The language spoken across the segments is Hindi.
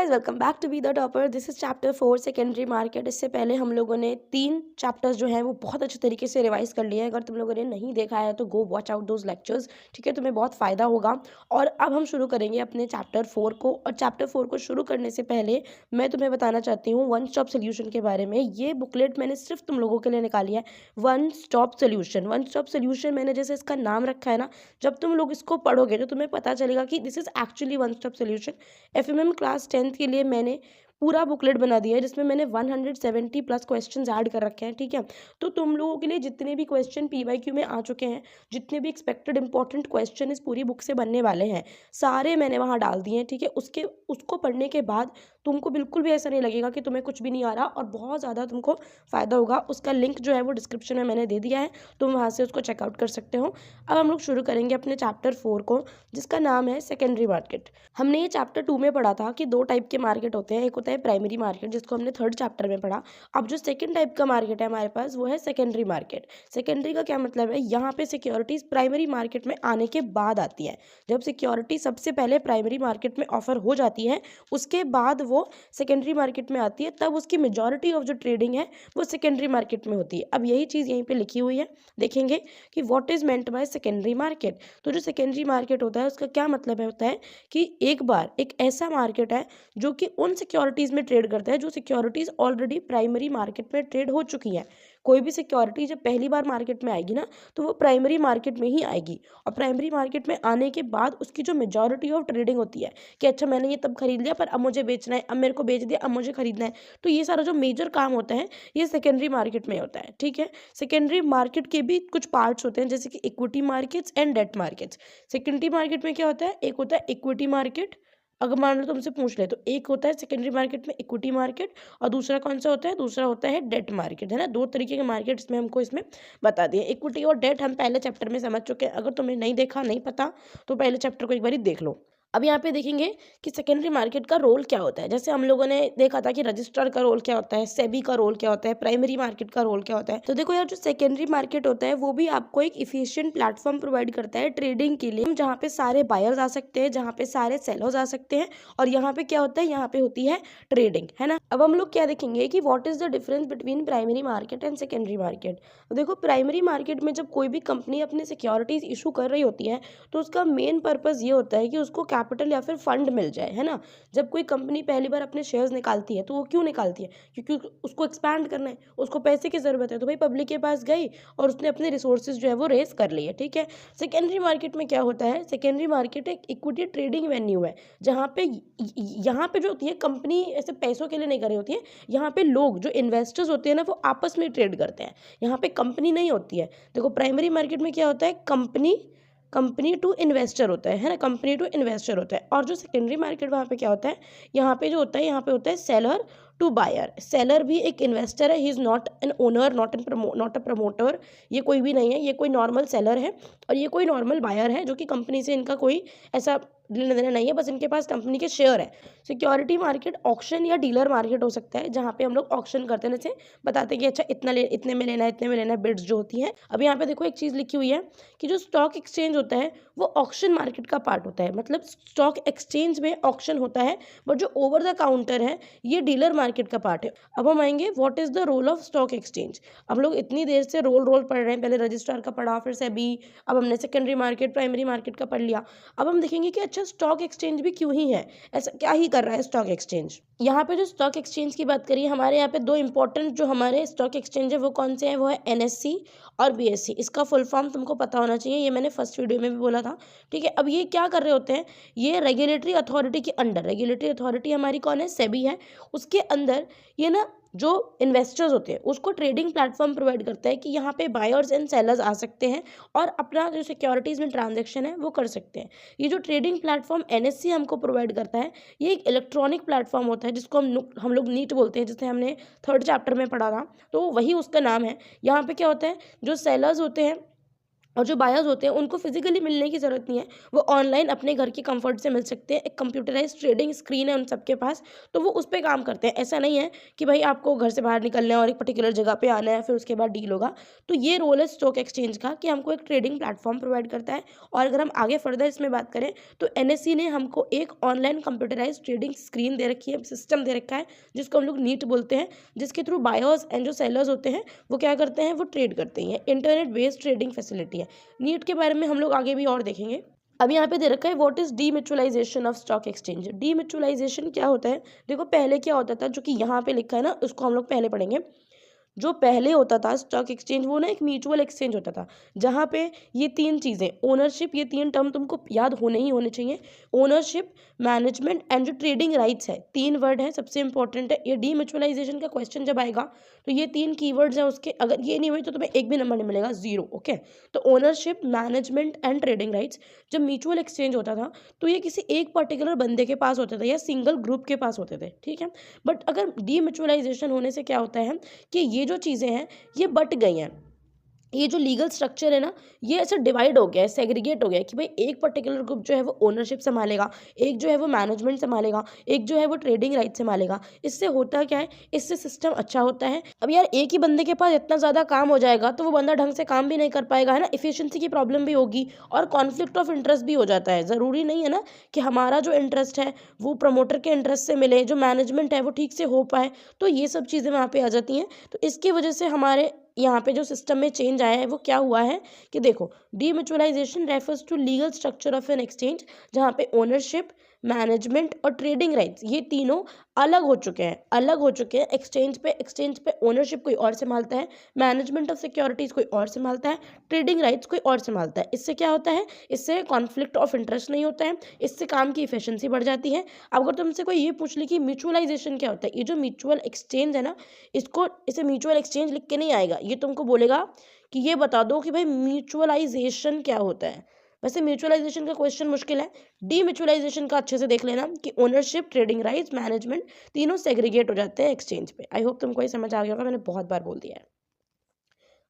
Guys, welcome back to be the topper. This is chapter 4 secondary market. इससे पहले हम लोगों ने 3 चैप्टर्स जो हैं वो बहुत अच्छे तरीके से रिवाइज कर लिए हैं। अगर तुम लोगों ने नहीं देखा है तो go watch out those lectures, ठीक है, तुम्हें बहुत फ़ायदा होगा। और अब हम शुरू करेंगे अपने चैप्टर 4 को। और चैप्टर 4 को शुरू करने से पहले मैं तुम्हें बताना चाहती हूँ वन स्टॉप सोल्यूशन के बारे में। ये बुकलेट मैंने सिर्फ तुम लोगों के लिए निकाली है, one stop solution. One stop solution मैंने जैसे इसका नाम रखा है ना, जब तुम लोग इसको पढ़ोगे तो तुम्हें पता चलेगा कि this is actually one stop solution. FMM class 10th के लिए मैंने पूरा बुकलेट बना दिया है जिसमें मैंने 170 प्लस क्वेश्चंस ऐड कर रखे हैं, ठीक है। तो तुम लोगों के लिए जितने भी क्वेश्चन पीवाईक्यू में आ चुके हैं, जितने भी एक्सपेक्टेड इंपॉर्टेंट क्वेश्चन इस पूरी बुक से बनने वाले हैं, सारे मैंने वहाँ डाल दिए हैं, ठीक है। उसको पढ़ने के बाद तुमको बिल्कुल भी ऐसा नहीं लगेगा कि तुम्हें कुछ भी नहीं आ रहा, और बहुत ज़्यादा तुमको फ़ायदा होगा। उसका लिंक जो है वो डिस्क्रिप्शन में मैंने दे दिया है, तुम वहाँ से उसको चेकआउट कर सकते हो। अब हम लोग शुरू करेंगे अपने चैप्टर 4 को, जिसका नाम है सेकेंडरी मार्केट। हमने ये चैप्टर 2 में पढ़ा था कि 2 टाइप के मार्केट होते हैं। एक होता है प्राइमरी मार्केट, जिसको हमने 3rd चैप्टर में पढ़ा। अब जो सेकंड टाइप का मार्केट है हमारे पास, वो है सेकेंडरी मार्केट। सेकेंडरी का क्या मतलब है? यहाँ पे सिक्योरिटीज प्राइमरी मार्केट में आने के बाद आती है। जब सिक्योरिटी सबसे पहले प्राइमरी मार्केट में ऑफर हो जाती है, उसके बाद वो सेकेंडरी मार्केट में आती है, तब उसकी मेजॉरिटी ऑफ जो ट्रेडिंग है वो सेकेंडरी मार्केट में होती है। अब यही चीज़ यहीं पे लिखी हुई है, देखेंगे कि what is meant by secondary market. तो जो सेकेंडरी मार्केट होता है उसका क्या मतलब होता है कि एक बार एक ऐसा मार्केट है जो कि उन सिक्योरिटीज़ में ट्रेड करता है जो सिक्योरिटीज़ ऑलरेडी प्राइमरी मार्केट में ट्रेड हो चुकी हैं। कोई भी सिक्योरिटी जब पहली बार मार्केट में आएगी ना, तो वो प्राइमरी मार्केट में ही आएगी। और प्राइमरी मार्केट में आने के बाद उसकी जो मेजॉरिटी ऑफ ट्रेडिंग होती है कि अच्छा मैंने ये तब खरीद लिया, पर अब मुझे बेचना है, अब मेरे को बेच दिया, अब मुझे खरीदना है, तो ये सारा जो मेजर काम होता है ये सेकेंडरी मार्केट में होता है, ठीक है। सेकेंडरी मार्केट के भी कुछ पार्ट्स होते हैं, जैसे कि equity markets and debt markets. Secondary market में क्या होता है? एक होता है इक्विटी मार्केट। अगर मान लो तुमसे पूछ ले तो एक होता है सेकेंडरी मार्केट में इक्विटी मार्केट, और दूसरा कौन सा होता है? दूसरा होता है डेट मार्केट, है ना। 2 तरीके के मार्केट इसमें हमको इसमें बता दिए। इक्विटी और डेट हम पहले चैप्टर में समझ चुके हैं। अगर तुमने नहीं देखा, नहीं पता, तो पहले चैप्टर को एक बार देख लो। अब यहाँ पे देखेंगे कि सेकेंडरी मार्केट का रोल क्या होता है। जैसे हम लोगों ने देखा था कि रजिस्ट्रार का रोल क्या होता है, सेबी का रोल क्या होता है, प्राइमरी मार्केट का रोल क्या होता है। तो देखो यार, जो सेकेंडरी मार्केट होता है वो भी आपको एक इफिशिएंट प्लेटफॉर्म प्रोवाइड करता है ट्रेडिंग के लिए, जहाँ पे सारे बायर्स आ सकते हैं, जहाँ पे सारे सेलर्स आ सकते हैं। और यहाँ पे क्या होता है? यहाँ पे होती है ट्रेडिंग, है ना। अब हम लोग क्या देखेंगे कि what is the difference between primary market and secondary market. देखो, प्राइमरी मार्केट में जब कोई भी कंपनी अपने सिक्योरिटीज इशू कर रही होती है, तो उसका मेन पर्पस ये होता है कि उसको कैपिटल या फिर फंड मिल जाए, है ना। जब कोई कंपनी पहली बार अपने शेयर्स निकालती है तो वो क्यों निकालती है? क्योंकि उसको एक्सपैंड करना है, उसको पैसे की ज़रूरत है। तो भाई पब्लिक के पास गई और उसने अपने रिसोर्सेज जो है वो रेस कर लिए, ठीक है। सेकेंडरी मार्केट में क्या होता है? सेकेंडरी मार्केट एक इक्विटी ट्रेडिंग वेन्यू है, जहाँ पे यहाँ पे जो होती है कंपनी ऐसे पैसों के लिए नहीं कर रही होती है। यहाँ पे लोग जो इन्वेस्टर्स होते हैं ना, वो आपस में ट्रेड करते हैं। यहाँ पे कंपनी नहीं होती है। देखो, प्राइमरी मार्केट में क्या होता है? कंपनी टू इन्वेस्टर होता है ना, कंपनी टू इन्वेस्टर होता है। और जो सेकेंडरी मार्केट वहाँ पे क्या होता है? यहाँ पे जो होता है, यहाँ पे होता है सेलर टू बायर। सेलर भी एक इन्वेस्टर है, he is not an owner, not a promoter. ये कोई भी नहीं है, ये कोई नॉर्मल सेलर है और ये कोई नॉर्मल बायर है, जो कि कंपनी से इनका कोई ऐसा लेना देना नहीं है, बस इनके पास कंपनी के शेयर है। सिक्योरिटी मार्केट ऑक्शन या डीलर मार्केट हो सकता है, जहाँ पे हम लोग ऑक्शन करते हैं, जैसे बताते हैं कि अच्छा इतने में लेना है, इतने में लेना है, बिड्स जो होती हैं। अब यहाँ पे देखो एक चीज़ लिखी हुई है कि जो स्टॉक एक्सचेंज होता है वो ऑक्शन मार्केट का पार्ट होता है। मतलब स्टॉक एक्सचेंज में ऑक्शन होता है, बट जो ओवर द काउंटर है ये डीलर मार्केट का पार्ट है। अब हम आएंगे what is the role of stock exchange. हम लोग इतनी देर से रोल पढ़ रहे हैं, पहले रजिस्ट्रार का पढ़ा, फिर सेबी, अब हमने सेकेंडरी मार्केट प्राइमरी मार्केट का पढ़ लिया। अब हम देखेंगे कि अच्छा स्टॉक एक्सचेंज भी क्यों ही है, ऐसा क्या ही कर रहा है स्टॉक एक्सचेंज। यहाँ पे जो स्टॉक एक्सचेंज की बात करिए, हमारे यहाँ पे 2 इंपॉर्टेंट जो हमारे स्टॉक एक्सचेंज है वो कौन से हैं? वो है एनएससी और बीएससी। इसका फुल फॉर्म तुमको पता होना चाहिए, ये मैंने फर्स्ट वीडियो में भी बोला था, ठीक है। अब ये क्या कर रहे होते हैं? ये रेगुलेटरी अथॉरिटी के अंडर, रेगुलेटरी अथॉरिटी हमारी कौन है? सेबी है। उसके अंदर ये ना जो इन्वेस्टर्स होते हैं उसको ट्रेडिंग प्लेटफॉर्म प्रोवाइड करता है कि यहाँ पे बायर्स एंड सेलर्स आ सकते हैं और अपना जो सिक्योरिटीज़ में ट्रांजैक्शन है वो कर सकते हैं। ये जो ट्रेडिंग प्लेटफॉर्म एनएससी हमको प्रोवाइड करता है, ये एक इलेक्ट्रॉनिक प्लेटफॉर्म होता है जिसको हम लोग नीट बोलते हैं, जिसे हमने 3rd चैप्टर में पढ़ा था, तो वही उसका नाम है। यहाँ पे क्या होता है? जो सेलर्स होते हैं और जो बायर्स होते हैं उनको फिजिकली मिलने की ज़रूरत नहीं है, वो ऑनलाइन अपने घर के कंफर्ट से मिल सकते हैं। एक कंप्यूटराइज्ड ट्रेडिंग स्क्रीन है उन सबके पास, तो वो उस पे काम करते हैं। ऐसा नहीं है कि भाई आपको घर से बाहर निकलना है और एक पर्टिकुलर जगह पे आना है फिर उसके बाद डील होगा। तो ये रोल है स्टॉक एक्सचेंज का कि हमको एक ट्रेडिंग प्लेटफॉर्म प्रोवाइड करता है। और अगर हम आगे फर्दर इसमें बात करें तो एनएससी ने हमको एक ऑनलाइन कंप्यूटराइज्ड ट्रेडिंग स्क्रीन दे रखी है, सिस्टम दे रखा है, जिसको हम लोग नीट बोलते हैं, जिसके थ्रू बायर्स एंड जो सेलर्स होते हैं वो क्या करते हैं, वो ट्रेड करते हैं। इंटरनेट बेस्ड ट्रेडिंग फैसिलिटी है। नीट के बारे में हम लोग आगे भी और देखेंगे। अब यहाँ पे दे रखा है what is demutualisation of stock exchange. Demutualisation क्या होता है? देखो पहले क्या होता था, जो कि यहाँ पे लिखा है ना, उसको हम लोग पहले पढ़ेंगे। जो पहले होता था स्टॉक एक्सचेंज, वो ना एक म्यूचुअल एक्सचेंज होता था, जहाँ पे ये तीन चीज़ें, ओनरशिप, ये तीन टर्म तुमको याद होने ही होने चाहिए। ओनरशिप, मैनेजमेंट एंड जो ट्रेडिंग राइट्स है, तीन वर्ड है, सबसे इंपॉर्टेंट है। ये डीम्यूचुअलाइजेशन का क्वेश्चन जब आएगा तो ये तीन कीवर्ड्स हैं उसके, अगर ये नहीं हुई तो तुम्हें एक भी नंबर नहीं मिलेगा, जीरो। ओके, तो ownership, management and trading rights. जब म्यूचुअल एक्सचेंज होता था तो ये किसी एक पर्टिकुलर बंदे के पास होता था या सिंगल ग्रुप के पास होते थे, ठीक है। बट अगर डीम्यूचुअलाइजेशन होने से क्या होता है कि ये जो चीज़ें हैं ये बट गई हैं। ये जो लीगल स्ट्रक्चर है ना, ये ऐसे डिवाइड हो गया है, सेग्रीगेट हो गया है कि भाई एक पर्टिकुलर ग्रुप जो है वो ओनरशिप संभालेगा, एक जो है वो मैनेजमेंट संभालेगा, एक जो है वो ट्रेडिंग राइट संभालेगा। इससे होता क्या है, इससे सिस्टम अच्छा होता है। अब यार एक ही बंदे के पास इतना ज़्यादा काम हो जाएगा तो वो बंदा ढंग से काम भी नहीं कर पाएगा, है ना, इफिशियंसी की प्रॉब्लम भी होगी और कॉन्फ्लिक्ट ऑफ इंटरेस्ट भी हो जाता है। ज़रूरी नहीं है ना कि हमारा जो इंटरेस्ट है वो प्रमोटर के इंटरेस्ट से मिले, जो मैनेजमेंट है वो ठीक से हो पाए, तो ये सब चीज़ें वहाँ पे आ जाती हैं। तो इसकी वजह से हमारे यहाँ पे जो सिस्टम में चेंज आया है वो क्या हुआ है कि देखो, demutualisation refers to legal structure of an exchange, जहाँ पे ओनरशिप, मैनेजमेंट और ट्रेडिंग राइट्स ये तीनों अलग हो चुके हैं, अलग हो चुके हैं। एक्सचेंज पे ओनरशिप कोई और संभालता है, मैनेजमेंट ऑफ सिक्योरिटीज़ कोई और संभालता है, ट्रेडिंग राइट्स कोई और संभालता है। इससे क्या होता है, इससे कॉन्फ्लिक्ट ऑफ इंटरेस्ट नहीं होता है, इससे काम की इफिशियंसी बढ़ जाती है। अब अगर तुमसे कोई ये पूछ ले कि म्यूचुअलाइजेशन क्या होता है, ये जो म्यूचुअल एक्सचेंज है ना, इसे म्यूचुअल एक्सचेंज लिख के नहीं आएगा, ये तुमको बोलेगा कि ये बता दो कि भाई म्यूचुअलाइजेशन क्या होता है। वैसे म्यूचुअलाइजेशन का क्वेश्चन मुश्किल है, डीम्यूचुअलाइजेशन का अच्छे से देख लेना कि ओनरशिप, ट्रेडिंग राइट्स, मैनेजमेंट तीनों सेग्रीगेट हो जाते हैं एक्सचेंज पे। आई होप तुमको ये समझ आ गया होगा, मैंने बहुत बार बोल दिया है।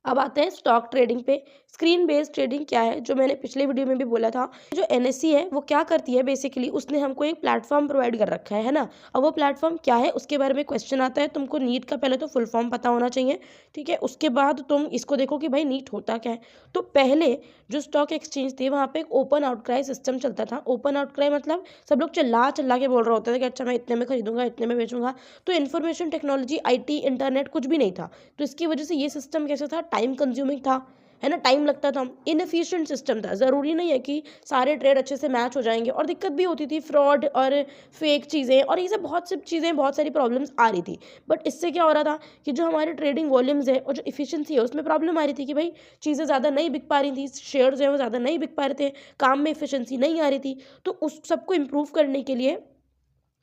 अब आते हैं स्टॉक ट्रेडिंग पे। स्क्रीन बेस्ड ट्रेडिंग क्या है, जो मैंने पिछले वीडियो में भी बोला था। जो एनएससी है वो क्या करती है, बेसिकली उसने हमको एक प्लेटफॉर्म प्रोवाइड कर रखा है ना। अब वो प्लेटफॉर्म क्या है उसके बारे में क्वेश्चन आता है, तुमको नीट का पहले तो फुल फॉर्म पता होना चाहिए, ठीक है। उसके बाद तुम इसको देखो कि भाई नीट होता क्या है। तो पहले जो स्टॉक एक्सचेंज थे वहाँ पे एक ओपन आउटक्राई सिस्टम चलता था। ओपन आउटक्राई मतलब सब लोग चिल्ला चिल्ला के बोल रहे होते थे कि अच्छा मैं इतने में खरीदूंगा, इतने में बेचूंगा। तो इन्फॉर्मेशन टेक्नोलॉजी, आईटी, इंटरनेट कुछ भी नहीं था, तो इसकी वजह से ये सिस्टम कैसा था, टाइम कंज्यूमिंग था, है ना, टाइम लगता था, इनएफिशिएंट सिस्टम था। ज़रूरी नहीं है कि सारे ट्रेड अच्छे से मैच हो जाएंगे, और दिक्कत भी होती थी, फ्रॉड और फेक चीज़ें और ये सब बहुत सी चीज़ें, बहुत सारी प्रॉब्लम्स आ रही थी। बट इससे क्या हो रहा था कि जो हमारे ट्रेडिंग वॉल्यूम्स है और जो इफिशियंसी है उसमें प्रॉब्लम आ रही थी कि भाई चीज़ें ज़्यादा नहीं बिक पा रही थी, शेयर जो है वो ज़्यादा नहीं बिक पा रहे थे, काम में इफिशियंसी नहीं आ रही थी। तो उस सबको इम्प्रूव करने के लिए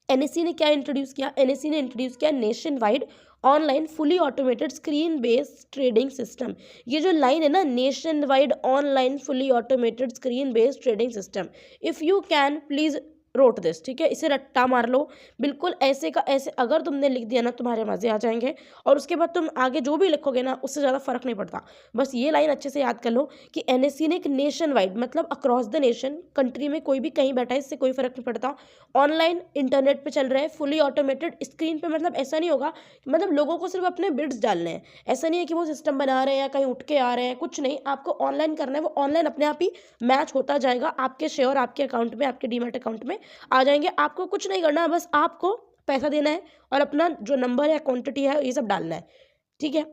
एनएससी ने क्या इंट्रोड्यूस किया, एनएससी ने इंट्रोड्यूस किया nation wide online fully automated screen based trading system. ये जो लाइन है ना, nation wide online fully automated screen based trading system, if you can please wrote this, ठीक है, इसे रट्टा मार लो, बिल्कुल ऐसे का ऐसे। अगर तुमने लिख दिया ना तुम्हारे मज़े आ जाएंगे, और उसके बाद तुम आगे जो भी लिखोगे ना उससे ज़्यादा फर्क नहीं पड़ता। बस ये लाइन अच्छे से याद कर लो कि एनएससी ने एक नेशन वाइड मतलब अक्रॉस द नेशन, कंट्री में कोई भी कहीं बैठा है इससे कोई फर्क नहीं पड़ता, ऑनलाइन इंटरनेट पे चल रहा है, फुली ऑटोमेटेड स्क्रीन पे। मतलब ऐसा नहीं होगा, मतलब लोगों को सिर्फ अपने बिड्स डालने हैं, ऐसा नहीं है कि वो सिस्टम बना रहे हैं या कहीं उठ के आ रहे हैं, कुछ नहीं, आपको ऑनलाइन करना है। वो ऑनलाइन अपने आप ही मैच होता जाएगा, आपके शेयर आपके अकाउंट में, आपके डीमैट अकाउंट में आ जाएंगे। आपको कुछ नहीं करना, बस आपको पैसा देना है और अपना जो नंबर है, क्वांटिटी है, ये सब डालना है, ठीक है।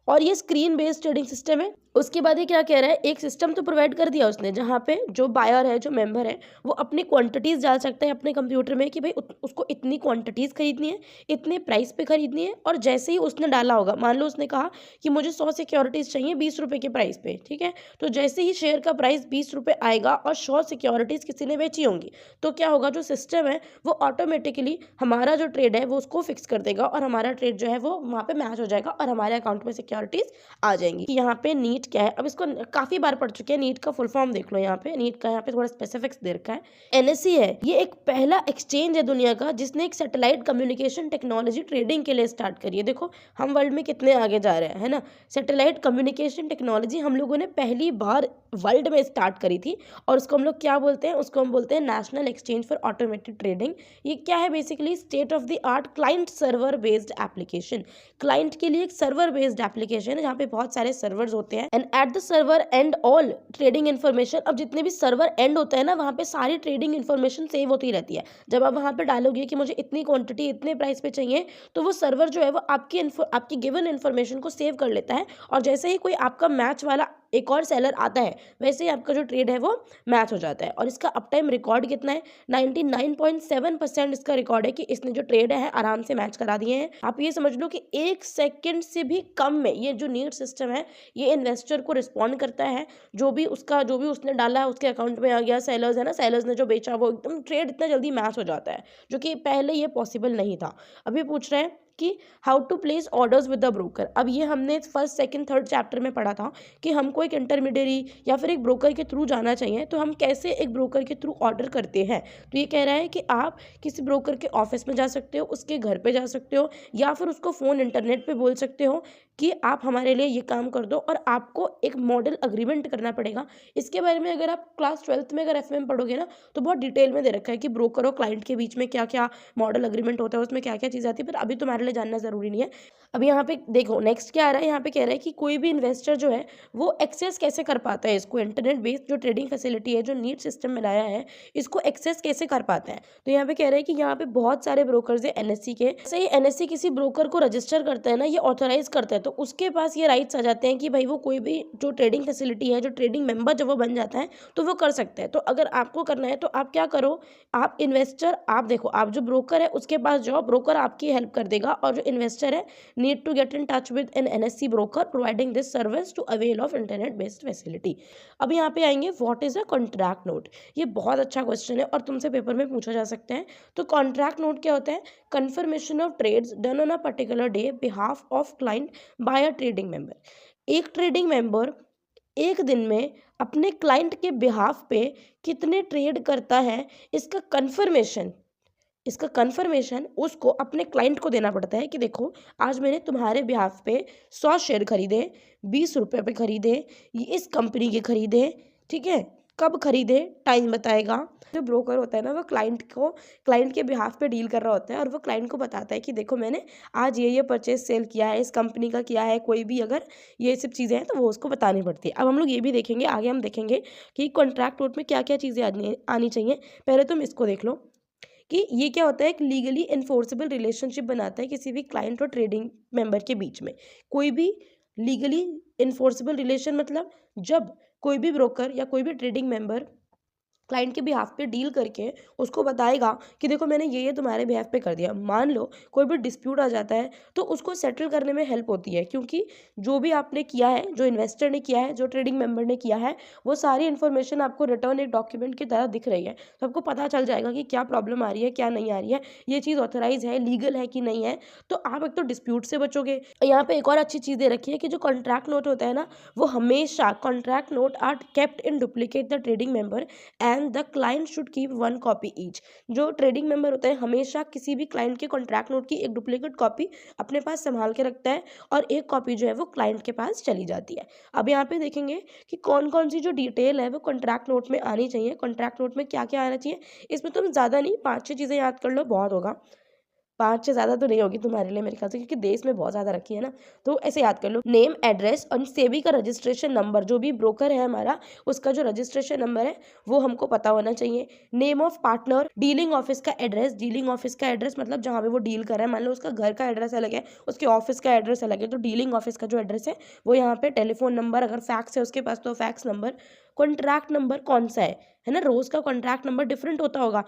और ये स्क्रीन बेस्ड ट्रेडिंग सिस्टम है। उसके बाद ये क्या कह रहा है, एक सिस्टम तो प्रोवाइड कर दिया उसने जहाँ पे जो बायर है, जो मेंबर है, वो अपनी क्वांटिटीज़ डाल सकते हैं अपने कंप्यूटर में कि भाई उसको इतनी क्वांटिटीज़ खरीदनी है, इतने प्राइस पे खरीदनी है। और जैसे ही उसने डाला होगा, मान लो उसने कहा कि मुझे 100 सिक्योरिटीज़ चाहिए 20 रुपये के प्राइस पे, ठीक है, तो जैसे ही शेयर का प्राइस 20 रुपये आएगा और 100 सिक्योरिटीज़ किसी ने बेची होंगी, तो क्या होगा, जो सिस्टम है वो ऑटोमेटिकली हमारा जो ट्रेड है वो उसको फिक्स कर देगा और हमारा ट्रेड जो है वो वहाँ पर मैच हो जाएगा और हमारे अकाउंट में से क्या सिक्योरिटीज आ जाएंगी। कि यहाँ पे नीट क्या है, अब इसको काफी बार पढ़ चुके हैं, नीट का फुल फॉर्म देख लो, यहाँ पे नीट का यहाँ पे थोड़ा स्पेसिफिक्स दे रखा है। एनएससी है, ये एक पहला एक्सचेंज है दुनिया का जिसने एक सैटेलाइट कम्युनिकेशन टेक्नोलॉजी ट्रेडिंग के लिए स्टार्ट करी है। देखो हम वर्ल्ड में कितने आगे जा रहे हैं, है ना। सैटेलाइट कम्युनिकेशन टेक्नोलॉजी हम लोगों ने पहली बार वर्ल्ड में स्टार्ट करी थी, और उसको हम लोग क्या बोलते हैं, उसको हम बोलते हैं national exchange for automated trading. ये क्या है, basically state of the art client server based application. Client के लिए एक सर्वर बेस्ड एप्लीकेशन है जहाँ पे बहुत सारे सर्वर्स होते हैं, and at the server and all trading information. अब जितने भी सर्वर एंड होता है ना, वहाँ पे सारी ट्रेडिंग इन्फॉर्मेशन सेव होती रहती है। जब आप वहाँ पे डालोगे कि मुझे इतनी क्वांटिटी इतने प्राइस पे चाहिए, तो वो सर्वर जो है वो आपकी गिवन इन्फॉर्मेशन को सेव कर लेता है, और जैसे ही कोई आपका मैच वाला एक और सेलर आता है, वैसे ही आपका जो ट्रेड है वो मैच हो जाता है। और इसका अप टाइम रिकॉर्ड कितना है, 99.7% इसका रिकॉर्ड है कि इसने जो ट्रेड है आराम से मैच करा दिए हैं। आप ये समझ लो कि 1 सेकंड से भी कम में ये जो नीट सिस्टम है, ये इन्वेस्टर को रिस्पॉन्ड करता है। जो भी उसने डाला है उसके अकाउंट में आ गया, सेलर्स है ना, सेलर्स ने जो बेचा वो एकदम ट्रेड इतना जल्दी मैच हो जाता है, जो कि पहले ये पॉसिबल नहीं था। अभी पूछ रहे हैं कि how to place orders with the broker. अब ये हमने फर्स्ट सेकंड थर्ड चैप्टर में पढ़ा था कि हमको एक इंटरमीडियरी या फिर एक ब्रोकर के थ्रू जाना चाहिए, तो हम कैसे एक ब्रोकर के थ्रू ऑर्डर करते हैं। तो ये कह रहा है कि आप किसी ब्रोकर के ऑफिस में जा सकते हो, उसके घर पे जा सकते हो, या फिर उसको फ़ोन इंटरनेट पे बोल सकते हो कि आप हमारे लिए ये काम कर दो, और आपको एक मॉडल अग्रीमेंट करना पड़ेगा। इसके बारे में अगर आप क्लास 12th में अगर एफएम पढ़ोगे ना, तो बहुत डिटेल में दे रखा है कि ब्रोकर और क्लाइंट के बीच में क्या क्या मॉडल अग्रीमेंट होता है, उसमें क्या क्या चीज़ आती है, पर अभी तुम्हारे लिए जानना ज़रूरी नहीं है। अब यहाँ पे देखो नेक्स्ट क्या आ रहा है, यहाँ पे कह रहा है कि कोई भी इन्वेस्टर जो है वो एक्सेस कैसे कर पाता है इसको, इंटरनेट बेस्ड जो ट्रेडिंग फैसिलिटी है जो नीट सिस्टम में लाया है, इसको एक्सेस कैसे कर पाता है। तो यहाँ पे कह रहा है कि यहाँ पे बहुत सारे ब्रोकर्स है एनएससी के। जैसे ही एनएससी किसी ब्रोकर को रजिस्टर करता है ना, ये ऑथराइज करता है, तो उसके पास ये राइट्स आ जाते हैं कि भाई वो कोई भी जो ट्रेडिंग फैसिलिटी है, जो ट्रेडिंग मेंबर जब वो बन जाता है तो वो कर सकता है। तो अगर आपको करना है तो आप क्या करो, आप इन्वेस्टर, आप देखो आप जो ब्रोकर है उसके पास जाओ, ब्रोकर आपकी हेल्प कर देगा, और जो इन्वेस्टर है need to get in touch with an NSC broker providing this service to avail of internet based facility। अब यहाँ पे आएंगे what is a contract note. ये बहुत अच्छा क्वेश्चन है और तुमसे पेपर में पूछा जा सकता है। तो कॉन्ट्रैक्ट नोट क्या होता है, confirmation of trades done on a particular day behalf of client by a trading member. एक ट्रेडिंग मेंबर एक दिन में अपने क्लाइंट के बिहाफ पे कितने ट्रेड करता है, इसका कंफर्मेशन उसको अपने क्लाइंट को देना पड़ता है कि देखो आज मैंने तुम्हारे बिहाफ पे 100 शेयर खरीदे, 20 रुपये पे खरीदे, ये इस कंपनी के खरीदे, ठीक है, कब खरीदे टाइम बताएगा। जो ब्रोकर होता है ना, वो क्लाइंट के बिहाफ पे डील कर रहा होता है, और वो क्लाइंट को बताता है कि देखो मैंने आज ये परचेज सेल किया है, इस कंपनी का किया है, कोई भी अगर ये सब चीज़ें हैं तो वो उसको बतानी पड़ती है। अब हम लोग ये भी देखेंगे, आगे हम देखेंगे कि कॉन्ट्रैक्ट नोट में क्या क्या चीज़ें आनी चाहिए। पहले तुम इसको देख लो कि ये क्या होता है, एक लीगली इन्फोर्सेबल रिलेशनशिप बनाता है किसी भी क्लाइंट और ट्रेडिंग मेंबर के बीच में। कोई भी लीगली इन्फोर्सेबल रिलेशन मतलब जब कोई भी ब्रोकर या कोई भी ट्रेडिंग मेंबर क्लाइंट के बिहाफ पे डील करके उसको बताएगा कि देखो मैंने ये तुम्हारे बिहाफ पे कर दिया। मान लो कोई भी डिस्प्यूट आ जाता है तो उसको सेटल करने में हेल्प होती है, क्योंकि जो भी आपने किया है, जो इन्वेस्टर ने किया है, जो ट्रेडिंग मेंबर ने किया है, वो सारी इन्फॉर्मेशन आपको रिटर्न एक डॉक्यूमेंट की तरह दिख रही है। तो आपको पता चल जाएगा कि क्या प्रॉब्लम आ रही है, क्या नहीं आ रही है, ये चीज़ ऑथराइज है, लीगल है कि नहीं है। तो आप एक तो डिस्प्यूट से बचोगे। यहाँ पे एक और अच्छी चीज़ दे रखी है कि जो कॉन्ट्रैक्ट नोट होता है ना, वो हमेशा contract note are kept in duplicate the trading member and the client should keep 1 copy each. जो ट्रेडिंग मेंबर होता है हमेशा किसी भी क्लाइंट के कॉन्ट्रैक्ट नोट की एक डुप्लीकेट कॉपी अपने पास संभाल के रखता है, और एक कॉपी जो है वो क्लाइंट के पास चली जाती है। अब यहाँ पे देखेंगे कि कौन कौन सी जो डिटेल है वो कॉन्ट्रैक्ट नोट में आनी चाहिए, कॉन्ट्रैक्ट नोट में क्या क्या आना चाहिए। इसमें तुम ज़्यादा नहीं 5-6 चीज़ें याद कर लो, बहुत होगा। 5 से ज़्यादा तो नहीं होगी तुम्हारे लिए मेरे ख्याल से, क्योंकि देश में बहुत ज़्यादा रखी है ना। तो ऐसे याद कर लो, नेम, एड्रेस और सेबी का रजिस्ट्रेशन नंबर, जो भी ब्रोकर है हमारा उसका जो रजिस्ट्रेशन नंबर है वो हमको पता होना चाहिए। Name of partner, dealing office का एड्रेस मतलब जहाँ पे वो डील कर रहा है। मान लो उसका घर का एड्रेस अलग है, उसके ऑफिस का एड्रेस अलग है, तो डीलिंग ऑफिस का जो एड्रेस है वो यहाँ पे। टेलीफोन नंबर, अगर फैक्स है उसके पास तो फैक्स नंबर। कॉन्ट्रैक्ट नंबर कौन सा है ना, रोज़ का कॉन्ट्रैक्ट नंबर डिफरेंट होता होगा।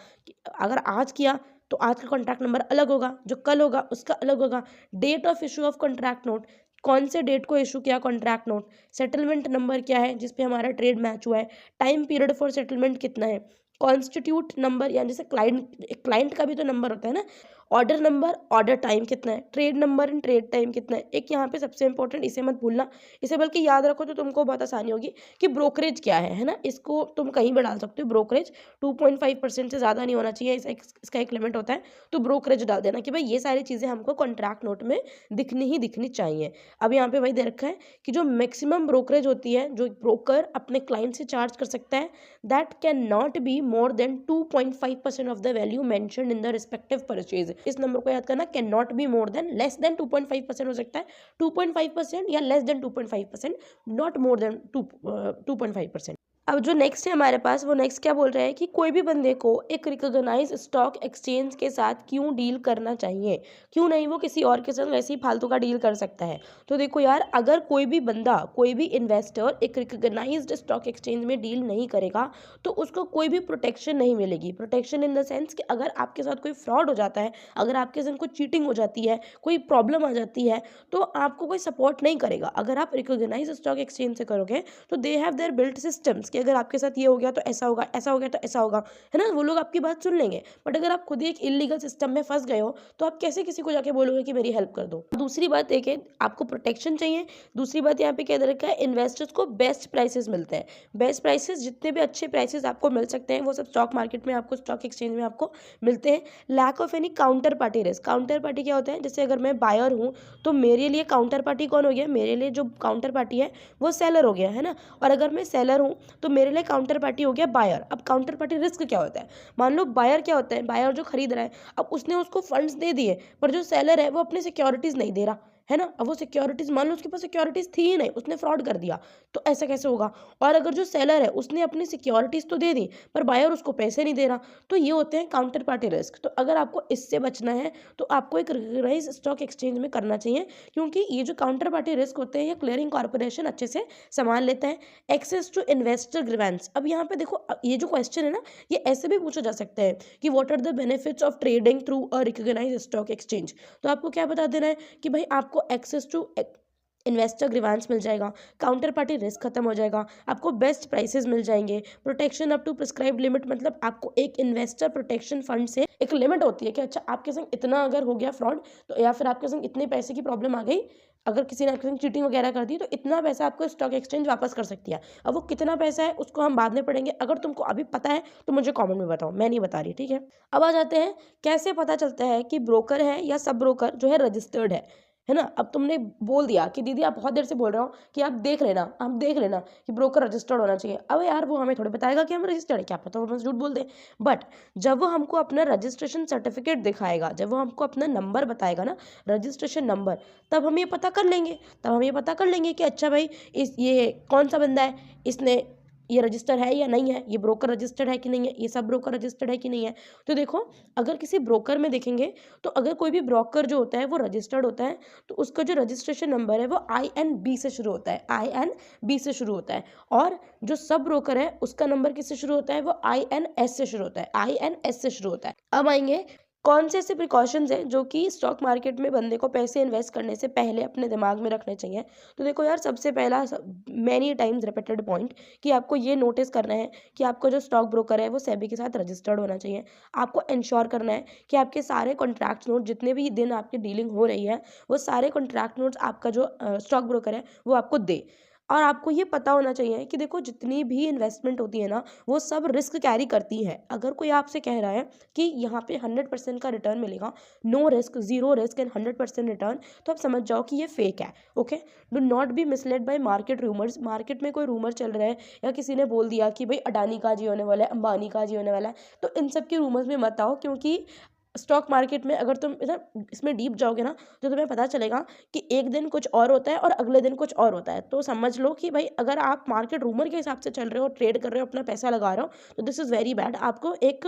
अगर आज किया तो आज का कॉन्ट्रैक्ट नंबर अलग होगा, जो कल होगा उसका अलग होगा। Date of issue of contract note, कौन से डेट को इशू किया कॉन्ट्रैक्ट नोट। सेटलमेंट नंबर क्या है जिसपे हमारा ट्रेड मैच हुआ है। टाइम पीरियड फॉर सेटलमेंट कितना है। कॉन्स्टिट्यूट नंबर, यानी जैसे क्लाइंट का भी तो नंबर होता है ना, ऑर्डर नंबर, ऑर्डर टाइम कितना है, trade number and trade time कितना है। एक यहाँ पे सबसे इंपॉर्टेंट, इसे मत भूलना, इसे बल्कि याद रखो तो तुमको बहुत आसानी होगी कि ब्रोकरेज क्या है ना। इसको तुम कहीं भी डाल सकते हो, ब्रोकरेज 2.5% से ज़्यादा नहीं होना चाहिए, इसका एक लिमिट होता है। तो ब्रोकरेज डाल देना कि भाई ये सारी चीज़ें हमको कॉन्ट्रैक्ट नोट में दिखनी ही दिखनी चाहिए। अब यहाँ पे वही दे रखा है कि जो मैक्सिमम ब्रोकरेज होती है, जो ब्रोकर अपने क्लाइंट से चार्ज कर सकता है, that can not be more than 2.5% of the value mentioned in the respective purchase. इस नंबर को याद करना, can not be more than, less than 2.5% हो सकता है, 2.5% या less than 2.5%, not more than 2.5%। अब जो नेक्स्ट है हमारे पास, वो नेक्स्ट क्या बोल रहा है कि कोई भी बंदे को एक रिकॉग्नाइज स्टॉक एक्सचेंज के साथ क्यों डील करना चाहिए, क्यों नहीं वो किसी और के साथ वैसे ही फालतू का डील कर सकता है। तो देखो यार, अगर कोई भी बंदा, कोई भी इन्वेस्टर एक रिकॉग्नाइज्ड स्टॉक एक्सचेंज में डील नहीं करेगा तो उसको कोई भी प्रोटेक्शन नहीं मिलेगी। प्रोटेक्शन इन द सेंस कि अगर आपके साथ कोई फ्रॉड हो जाता है, अगर आपके साथ कोई चीटिंग हो जाती है, कोई प्रॉब्लम आ जाती है, तो आपको कोई सपोर्ट नहीं करेगा। अगर आप रिकॉग्नाइज स्टॉक एक्सचेंज से करोगे तो they have their built systems, अगर आपके साथ ये हो गया तो ऐसा होगा, ऐसा हो गया तो ऐसा होगा, है ना, वो लोग आपकी बात सुन लेंगे। बट अगर आप खुद ही एक इलीगल सिस्टम में फंस गए हो तो आप कैसे किसी को जाके बोलोगे कि मेरी हेल्प कर दो। दूसरी बात एक है, आपको प्रोटेक्शन चाहिए। दूसरी बात यहाँ पे क्या दे रखा है, इन्वेस्टर्स को बेस्ट प्राइसेस मिलते हैं। बेस्ट प्राइसेस, जितने भी अच्छे प्राइसेस आपको मिल सकते हैं वो सब स्टॉक मार्केट में आपको, स्टॉक एक्सचेंज में आपको मिलते हैं। Lack of any counter party risk. Counter party क्या होता है, जैसे अगर मैं बायर हूँ तो मेरे लिए काउंटर पार्टी कौन हो गया, मेरे लिए जो काउंटर पार्टी है वो सेलर हो गया, है ना। और अगर मैं सेलर हूँ तो मेरे लिए काउंटर पार्टी हो गया बायर। अब काउंटर पार्टी रिस्क क्या होता है, मान लो बायर क्या होता है, बायर जो खरीद रहा है, अब उसने उसको फंड्स दे दिए पर जो सेलर है वो अपनी सिक्योरिटीज नहीं दे रहा, है ना। अब वो सिक्योरिटीज, मान लो उसके पास सिक्योरिटीज थी ही नहीं, उसने फ्रॉड कर दिया, तो ऐसा कैसे होगा। और अगर जो सेलर है उसने अपनी सिक्योरिटीज तो दे दी पर बायर उसको पैसे नहीं दे रहा, तो ये होते हैं काउंटर पार्टी रिस्क। तो अगर आपको इससे बचना है तो आपको एक रिकॉग्नाइज्ड स्टॉक एक्सचेंज में करना चाहिए, क्योंकि ये जो काउंटर पार्टी रिस्क होते हैं ये क्लियरिंग कॉर्पोरेशन अच्छे से संभाल लेता है। Access to investor grievance. अब यहाँ पे देखो, ये जो क्वेश्चन है ना, ये ऐसे भी पूछा जा सकता है कि what are the benefits of trading through a recognised stock exchange. तो आपको क्या बता देना है कि भाई आपको एक्सेस टू इन्वेस्टर ग्रीवांस मिल जाएगा, काउंटर पार्टी रिस्क खत्म हो जाएगा, आपको बेस्ट प्राइसेस मिल जाएंगे, protection up to prescribe limit, मतलब आपको एक इन्वेस्टर प्रोटेक्शन फंड से एक लिमिट होती है कि अच्छा आपके संग इतना अगर हो गया फ्रॉड, तो या फिर आपके संग इतने पैसे की प्रॉब्लम आ गई, अगर किसी ने आपके संग चीटिंग वगैरह कर दी तो इतना पैसा आपको स्टॉक एक्सचेंज वापस कर सकती है। अब वो कितना पैसा है उसको हम बाद में पढ़ेंगे, अगर तुमको अभी पता है तो मुझे कमेंट में बताओ, मैं नहीं बता रही, ठीक है। अब आ जाते हैं, कैसे पता चलता है कि ब्रोकर है या सब ब्रोकर जो है रजिस्टर्ड है ना। अब तुमने बोल दिया कि दीदी आप बहुत देर से बोल रहे हो कि आप देख लेना कि ब्रोकर रजिस्टर्ड होना चाहिए। अब यार वो हमें थोड़ी बताएगा कि हम रजिस्टर्ड है, क्या पता वो हम झूठ बोल दें। बट जब वो हमको अपना रजिस्ट्रेशन सर्टिफिकेट दिखाएगा, जब वो हमको अपना नंबर बताएगा ना, रजिस्ट्रेशन नंबर, तब हम ये पता कर लेंगे कि अच्छा भाई ये कौन सा बंदा है, इसने ये रजिस्टर है या नहीं है, ये ब्रोकर रजिस्टर्ड है कि नहीं है, ये सब ब्रोकर रजिस्टर्ड है कि नहीं है। तो देखो, अगर किसी ब्रोकर में देखेंगे तो अगर कोई भी ब्रोकर जो होता है वो रजिस्टर्ड होता है तो उसका जो रजिस्ट्रेशन नंबर है वो INB से शुरू होता है, INB से शुरू होता है। और जो सब ब्रोकर है उसका नंबर किससे शुरू होता है, वो INS से शुरू होता है, INS से शुरू होता है। अब आएंगे कौन से ऐसे प्रिकॉशंस हैं जो कि स्टॉक मार्केट में बंदे को पैसे इन्वेस्ट करने से पहले अपने दिमाग में रखने चाहिए। तो देखो यार, सबसे पहला मैनी टाइम्स रिपीटेड पॉइंट कि आपको ये नोटिस करना है कि आपका जो स्टॉक ब्रोकर है वो सेबी के साथ रजिस्टर्ड होना चाहिए। आपको इंश्योर करना है कि आपके सारे कॉन्ट्रैक्ट नोट, जितने भी दिन आपकी डीलिंग हो रही है, वो सारे कॉन्ट्रैक्ट नोट्स आपका जो स्टॉक ब्रोकर है वो आपको दे। और आपको ये पता होना चाहिए कि देखो, जितनी भी इन्वेस्टमेंट होती है ना वो सब रिस्क कैरी करती है। अगर कोई आपसे कह रहा है कि यहाँ पे 100% का रिटर्न मिलेगा, no risk, 0 risk and 100% return, तो आप समझ जाओ कि ये फेक है। Okay, do not be misled by market rumours. Market में कोई रूमर चल रहा है या किसी ने बोल दिया कि भाई अडानी का जी होने वाला है, अंबानी का जी होने वाला है, तो इन सब के रूमर्स में मत आओ। क्योंकि स्टॉक मार्केट में अगर तुम इसमें डीप जाओगे ना तो तुम्हें पता चलेगा कि एक दिन कुछ और होता है और अगले दिन कुछ और होता है। तो समझ लो कि भाई अगर आप मार्केट रूमर के हिसाब से चल रहे हो, ट्रेड कर रहे हो, अपना पैसा लगा रहे हो, तो दिस इज़ वेरी बैड। आपको एक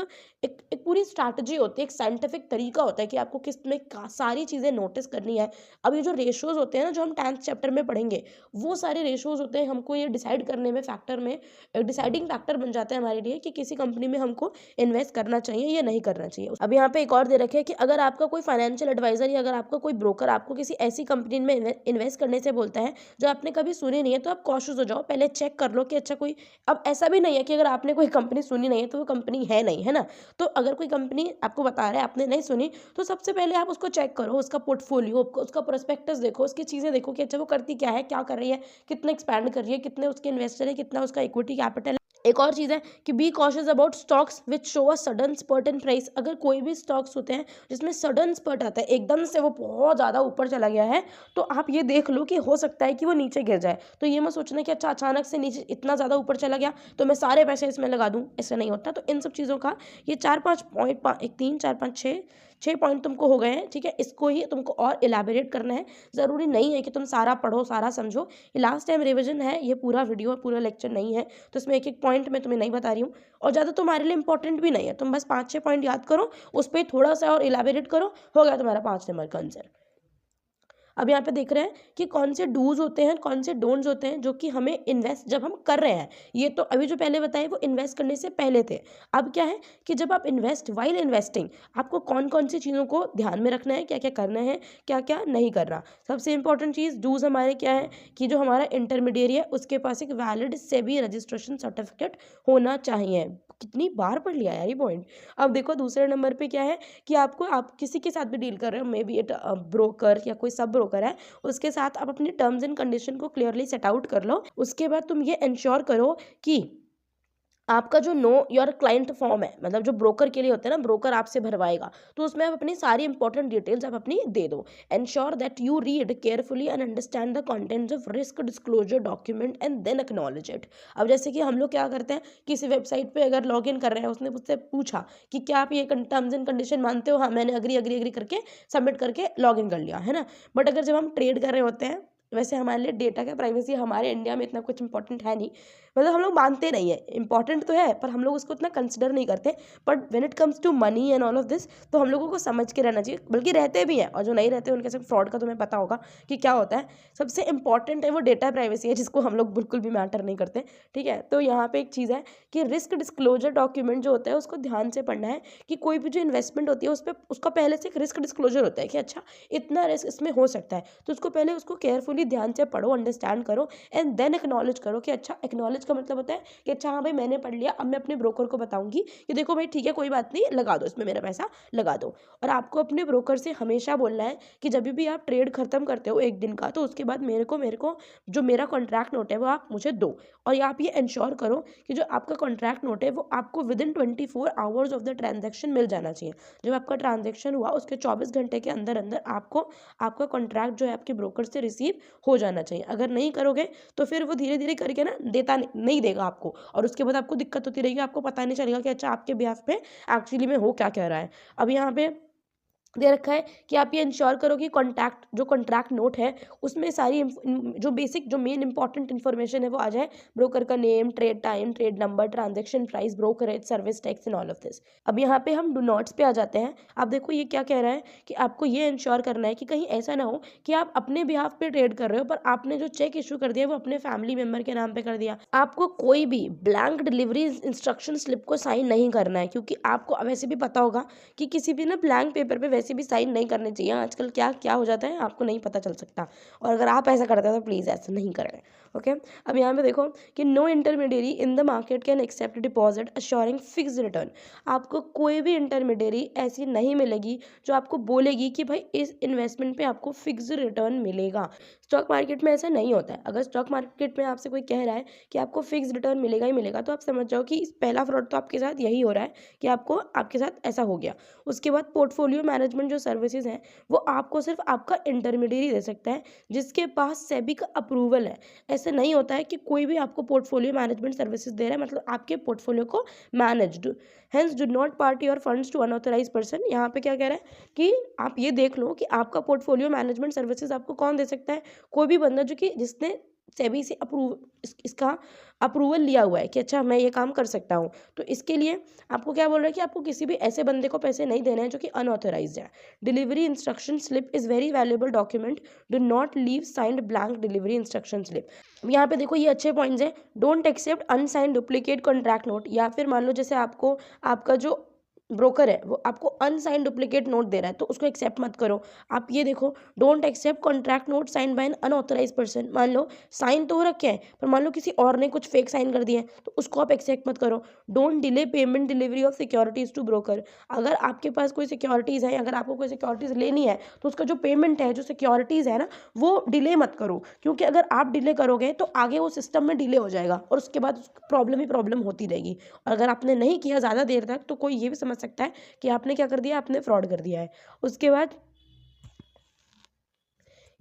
पूरी स्ट्रैटेजी होती है, एक साइंटिफिक तरीका होता है कि आपको किस में सारी चीज़ें नोटिस करनी है। अब ये जो रेशोज़ होते हैं ना, जो हम 10th चैप्टर में पढ़ेंगे, वो सारे रेशोज़ होते हैं, हमको ये डिसाइड करने में फैक्टर में डिसाइडिंग फैक्टर बन जाता है हमारे लिए कि किसी कंपनी में हमको इन्वेस्ट करना चाहिए या नहीं करना चाहिए। अब यहाँ पे एक एक और दे रखे हैं कि अगर आपका कोई फाइनेंशियल एडवाइजर या अगर आपका कोई ब्रोकर आपको किसी ऐसी कंपनी में इन्वेस्ट करने से बोलता है जो आपने कभी सुनी नहीं है, तो आप कॉशियस हो जाओ, पहले चेक कर लो कि अच्छा कोई, अब ऐसा भी नहीं है कि अगर आपने कोई कंपनी सुनी नहीं है तो वो कंपनी है नहीं, है ना। तो अगर कोई कंपनी आपको बता रहा है, आपने नहीं सुनी, तो सबसे पहले आप उसको चेक करो, उसका पोर्टफोलियो, उसका प्रोस्पेक्टस देखो, उसकी चीज़ें देखो कि अच्छा वो करती क्या है, क्या कर रही है, कितना एक्सपैंड कर रही है, कितने उसके इन्वेस्टर है, कितना उसका इक्विटी कैपिटल। एक और चीज़ है कि be cautious about stocks which show a sudden spurt in price. अगर कोई भी स्टॉक्स होते हैं जिसमें सडन स्पर्ट आता है, एकदम से वो बहुत ज़्यादा ऊपर चला गया है, तो आप ये देख लो कि हो सकता है कि वो नीचे गिर जाए। तो ये मत सोचना कि अच्छा अचानक से नीचे इतना ज़्यादा ऊपर चला गया तो मैं सारे पैसे इसमें लगा दूँ, ऐसा नहीं होता। तो इन सब चीज़ों का ये 4-5 पॉइंट, 1 3 4 5 6 पॉइंट तुमको हो गए हैं, ठीक है। इसको ही तुमको और इलैबोरेट करना है, ज़रूरी नहीं है कि तुम सारा पढ़ो, सारा समझो। ये लास्ट टाइम रिविजन है, ये पूरा वीडियो, पूरा लेक्चर नहीं है, तो इसमें एक एक पॉइंट मैं तुम्हें नहीं बता रही हूँ और ज़्यादा तुम्हारे लिए इंपॉर्टेंट भी नहीं है। तुम बस 5-6 पॉइंट याद करो, उस पर थोड़ा सा और इलैबोरेट करो, हो गया तुम्हारा 5 नंबर का आंसर। अब यहाँ पे देख रहे हैं कि कौन से डूज होते हैं, कौन से डोंट्स होते हैं जो कि हमें इन्वेस्ट जब हम कर रहे हैं। ये तो अभी जो पहले बताए वो इन्वेस्ट करने से पहले थे। अब क्या है कि जब आप इन्वेस्ट, वाइल इन्वेस्टिंग, आपको कौन कौन सी चीज़ों को ध्यान में रखना है, क्या क्या करना है, क्या क्या नहीं करना। सबसे इंपॉर्टेंट चीज़ डूज हमारे क्या है कि जो हमारा इंटरमीडिएट है उसके पास एक वैलिड सेबी रजिस्ट्रेशन सर्टिफिकेट होना चाहिए। कितनी बार पढ़ लिया यार ये पॉइंट। अब देखो दूसरे नंबर पे क्या है कि आपको, आप किसी के साथ भी डील कर रहे हो, मे बी इट ब्रोकर या कोई सब ब्रोकर है, उसके साथ आप अपनी टर्म्स एंड कंडीशन को क्लियरली सेट आउट कर लो। उसके बाद तुम ये इंश्योर करो कि आपका जो नो योर क्लाइंट फॉर्म है, मतलब जो ब्रोकर के लिए होता है ना, ब्रोकर आपसे भरवाएगा, तो उसमें आप अपनी सारी इंपॉर्टेंट डिटेल्स आप अपनी दे दो। Ensure that you read carefully and understand the contents of risk disclosure document and then acknowledge it. अब जैसे कि हम लोग क्या करते हैं, किसी वेबसाइट पे अगर लॉग इन कर रहे हैं, उसने मुझसे पूछा कि क्या आप ये टर्म्स एंड कंडीशन मानते हो, हाँ मैंने अग्री अग्री अग्री करके सबमिट करके लॉग इन कर लिया, है ना। बट अगर जब हम ट्रेड कर रहे होते हैं, वैसे हमारे लिए डेटा का प्राइवेसी हमारे इंडिया में इतना कुछ इंपॉर्टेंट है नहीं, मतलब हम लोग मानते नहीं है, इंपॉर्टेंट तो है पर हम लोग उसको उतना कंसिडर नहीं करते। But when it comes to money and all of this, तो हम लोगों को समझ के रहना चाहिए, बल्कि रहते भी हैं, और जो नहीं रहते उनके साथ फ्रॉड का तुम्हें पता होगा कि क्या होता है। सबसे इंपॉर्टेंट है वो डेटा प्राइवेसी है, जिसको हम लोग बिल्कुल भी मैटर नहीं करते, ठीक है। तो यहाँ पे एक चीज़ है कि रिस्क डिस्क्लोजर डॉक्यूमेंट जो होता है उसको ध्यान से पढ़ना है कि कोई भी जो इन्वेस्टमेंट होती है उस पर उसका पहले से एक रिस्क डिस्क्लोजर होता है कि अच्छा इतना रिस्क इसमें हो सकता है, तो उसको पहले उसको केयरफुली ध्यान से पढ़ो, अंडरस्टैंड करो एंड देन एक्नॉलेज करो कि अच्छा, एक्नॉलेज का मतलब होता है कि अच्छा हाँ भाई मैंने पढ़ लिया, अब मैं अपने ब्रोकर को बताऊंगी कि देखो भाई ठीक है कोई बात नहीं, लगा दो इसमें मेरा पैसा, लगा दो। और आपको अपने ब्रोकर से हमेशा बोलना है कि जब भी आप ट्रेड खत्म करते हो एक दिन का, तो उसके बाद मेरे को जो मेरा कॉन्ट्रैक्ट नोट है वो आप मुझे दो। और आप ये इंश्योर करो कि जो आपका कॉन्ट्रैक्ट नोट है वो आपको within 24 hours of the transaction मिल जाना चाहिए। जब आपका ट्रांजेक्शन हुआ उसके 24 घंटे के अंदर अंदर आपको आपका कॉन्ट्रैक्ट जो है आपके ब्रोकर से रिसीव हो जाना चाहिए। अगर नहीं करोगे तो फिर वो धीरे धीरे करके ना देता नहीं देगा आपको, और उसके बाद आपको दिक्कत होती रहेगी, आपको पता नहीं चलेगा कि अच्छा आपके बिहाफ पे एक्चुअली में हो क्या कह रहा है। अब यहाँ पे दे रखा है कि आप ये इंश्योर करो कि कॉन्ट्रैक्ट नोट है उसमें सारी जो बेसिक जो मेन इंपॉर्टेंट इन्फॉर्मेशन है वो आ जाए। ब्रोकर का name, trade time, trade number, transaction price, brokerage, service tax and all of this. अब यहाँ पे हम डू नॉट्स पे आ जाते हैं। आप देखो ये क्या कह रहा है कि आपको ये इंश्योर करना है कि कहीं ऐसा ना हो कि आप अपने बिहाफ पे ट्रेड कर रहे हो पर आपने जो चेक इशू कर दिया वो अपने फैमिली मेंबर के नाम पे कर दिया। आपको कोई भी ब्लैंक डिलीवरी इंस्ट्रक्शन स्लिप को साइन नहीं करना है, क्योंकि आपको वैसे भी पता होगा कि किसी भी ना ब्लैंक पेपर पे वैसे भी साइन नहीं करने चाहिए। आजकल क्या क्या हो जाता है आपको नहीं पता चल सकता, और अगर आप ऐसा करते हो तो प्लीज़ ऐसा नहीं करें, ओके। अब यहाँ पे देखो कि no intermediary in the market can accept deposit assuring fix return. आपको कोई भी इंटरमीडियरी ऐसी नहीं मिलेगी जो आपको बोलेगी कि भाई इस इन्वेस्टमेंट पे आपको फिक्स रिटर्न मिलेगा। स्टॉक मार्केट में ऐसा नहीं होता है। अगर स्टॉक मार्केट में आपसे कोई कह रहा है कि आपको फिक्स रिटर्न मिलेगा ही मिलेगा, तो आप समझ जाओ कि पहला फ्रॉड तो आपके साथ यही हो रहा है कि आपको आपके साथ ऐसा हो गया। उसके बाद पोर्टफोलियो मैनेजमेंट जो सर्विसेज हैं वो आपको सिर्फ आपका इंटरमीडियरी दे सकता है जिसके पास सेबी का अप्रूवल है। ऐसा नहीं होता है कि कोई भी आपको पोर्टफोलियो मैनेजमेंट सर्विसेज दे रहा है मतलब आपके पोर्टफोलियो को manage. Hence do not party your funds to unauthorise person. यहाँ पे क्या कह रहा है कि आप ये देख लो कि आपका पोर्टफोलियो मैनेजमेंट सर्विसेज आपको कौन दे सकता है। कोई भी बंदा जो कि जिसने सेबी से इसका अप्रूवल लिया हुआ है कि अच्छा मैं ये काम कर सकता हूँ, तो इसके लिए आपको क्या बोल रहा है कि आपको किसी भी ऐसे बंदे को पैसे नहीं देने हैं जो कि अनऑथराइज्ड है। Delivery instruction slip is very valuable document, do not leave signed blank delivery instruction slip. यहाँ पे देखो ये अच्छे पॉइंट्स हैं। Don't accept unsigned duplicate contract note, या फिर मान लो जैसे आपको आपका जो ब्रोकर है वो आपको अनसाइंड डुप्लीकेट नोट दे रहा है तो उसको एक्सेप्ट मत करो। आप ये देखो, don't accept contract note sign by an unauthorise person. मान लो साइन तो हो रखे हैं पर मान लो किसी और ने कुछ फेक साइन कर दिए हैं तो उसको आप एक्सेप्ट मत करो। Don't delay payment delivery of securities to broker. अगर आपके पास कोई सिक्योरिटीज़ है, अगर आपको कोई सिक्योरिटीज़ लेनी है तो उसका जो पेमेंट है, जो सिक्योरिटीज़ है ना, वो डिले मत करो, क्योंकि अगर आप डिले करोगे तो आगे वो सिस्टम में डिले हो जाएगा और उसके बाद प्रॉब्लम ही प्रॉब्लम होती रहेगी। और अगर आपने नहीं किया ज़्यादा देर तक तो कोई ये भी समझ सकता है कि आपने क्या कर दिया, आपने फ्रॉड कर दिया है। उसके बाद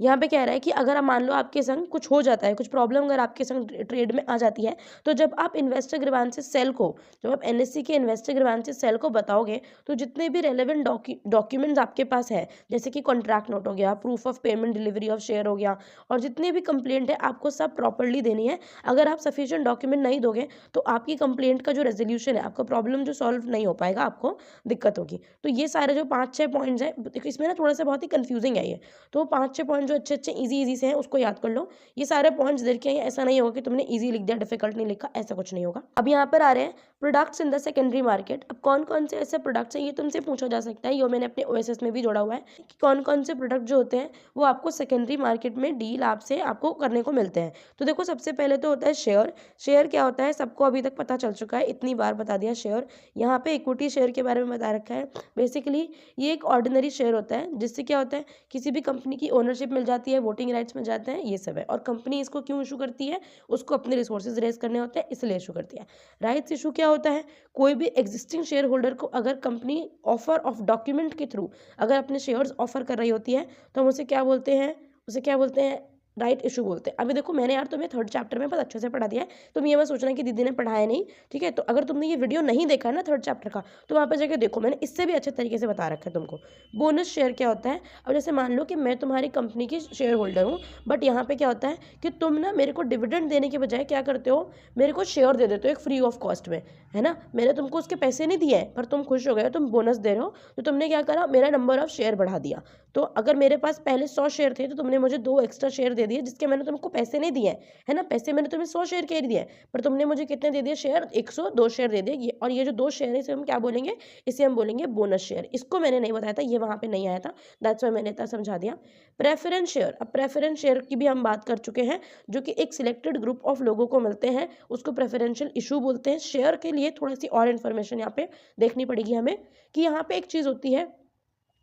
यहाँ पे कह रहा है कि अगर आप मान लो आपके संग कुछ हो जाता है, कुछ प्रॉब्लम अगर आपके संग ट्रेड में आ जाती है, तो जब आप इन्वेस्टर ग्रीवांसेस सेल को, जब आप एनएससी के इन्वेस्टर ग्रीवांसेस सेल को बताओगे तो जितने भी रेलेवेंट डॉक्यूमेंट्स आपके पास है, जैसे कि कॉन्ट्रैक्ट नोट हो गया, proof of payment delivery of share हो गया, और जितने भी कंप्लेंट है आपको सब प्रॉपरली देनी है। अगर आप सफिशिएंट डॉक्यूमेंट नहीं दोगे तो आपकी कंप्लेंट का जो रेजोल्यूशन है, आपका प्रॉब्लम जो सॉल्व नहीं हो पाएगा, आपको दिक्कत होगी। तो ये सारे जो 5-6 पॉइंट्स हैं, देखो इसमें ना थोड़ा सा बहुत ही कंफ्यूजिंग है ये, तो 5-6 पॉइंट जो अच्छे अच्छे इजी से हैं उसको याद कर लो। ये सारे पॉइंट्स देख के ऐसा नहीं होगा कि तुमने इजी लिख दिया, डिफिकल्ट नहीं लिखा, ऐसा कुछ नहीं होगा। अब यहाँ पर आ रहे हैं products in the secondary market. अब कौन कौन से ऐसे प्रोडक्ट्स हैं, ये तुमसे पूछा जा सकता है। ये मैंने अपने ओएसएस में भी जोड़ा हुआ है कि कौन कौन से प्रोडक्ट जो होते हैं वो आपको सेकेंडरी मार्केट में डील आपसे आपको करने को मिलते हैं। तो देखो सबसे पहले तो होता है शेयर। शेयर क्या होता है सबको अभी तक पता चल चुका है, इतनी बार बता दिया शेयर। यहाँ पे इक्विटी शेयर के बारे में बता रखा है। बेसिकली ये एक ऑर्डिनरी शेयर होता है जिससे क्या होता है, किसी भी कंपनी की ओनरशिप मिल जाती है, वोटिंग राइट्स मिल जाते हैं, ये सब है। और कंपनी इसको क्यों इशू करती है, उसको अपने रिसोर्सेज रेज करने होते हैं इसलिए इशू करती है। राइट्स इशू क्या होता है, कोई भी एग्जिस्टिंग शेयर होल्डर को अगर कंपनी ऑफर ऑफ डॉक्यूमेंट के थ्रू अगर अपने शेयर्स ऑफर कर रही होती है तो हम उसे क्या बोलते हैं, उसे क्या बोलते हैं, राइट इशू बोलते हैं। अभी देखो मैंने यार तुम्हें 3rd चैप्टर में बहुत अच्छे से पढ़ा दिया है, तुम ये मत सोचना कि दीदी ने पढ़ाया नहीं, ठीक है। तो अगर तुमने ये वीडियो नहीं देखा है ना 3rd चैप्टर का, तो वहाँ पर जाकर देखो, मैंने इससे भी अच्छे तरीके से बता रखा है तुमको। बोनस शेयर क्या होता है, अब जैसे मान लो कि मैं तुम्हारी कंपनी की शेयर होल्डर हूँ, बट यहाँ पे क्या होता है कि तुम ना मेरे को डिविडेंड देने के बजाय क्या करते हो, मेरे को शेयर दे देते हो एक फ्री ऑफ कॉस्ट में, है ना। मैंने तुमको उसके पैसे नहीं दिए हैं पर तुम खुश हो गए, तुम बोनस दे रहे हो, तो तुमने क्या करा, मेरा नंबर ऑफ शेयर बढ़ा दिया। तो अगर मेरे पास पहले 100 शेयर थे तो तुमने मुझे 2 एक्स्ट्रा शेयर दे दिए, जिसके मैंने तुमको पैसे नहीं दिए, है ना। पैसे मैंने तुम्हें 100 शेयर के दिए पर तुमने मुझे कितने दे दिए शेयर, 102 शेयर दे दिए। और ये जो 2 शेयर है इसे हम क्या बोलेंगे, इसे हम बोलेंगे बोनस शेयर। इसको मैंने नहीं बताया था, ये वहाँ पे नहीं आया था, दैट्स वाई मैंने इतना समझा दिया। प्रेफरेंस शेयर, अब प्रेफरेंस शेयर की भी हम बात कर चुके हैं, जो कि एक सिलेक्टेड ग्रुप ऑफ लोगों को मिलते हैं, उसको प्रेफरेंशियल इशू बोलते हैं। शेयर के लिए थोड़ी सी और इन्फॉर्मेशन यहाँ पे देखनी पड़ेगी हमें, कि यहाँ पे एक चीज़ होती है,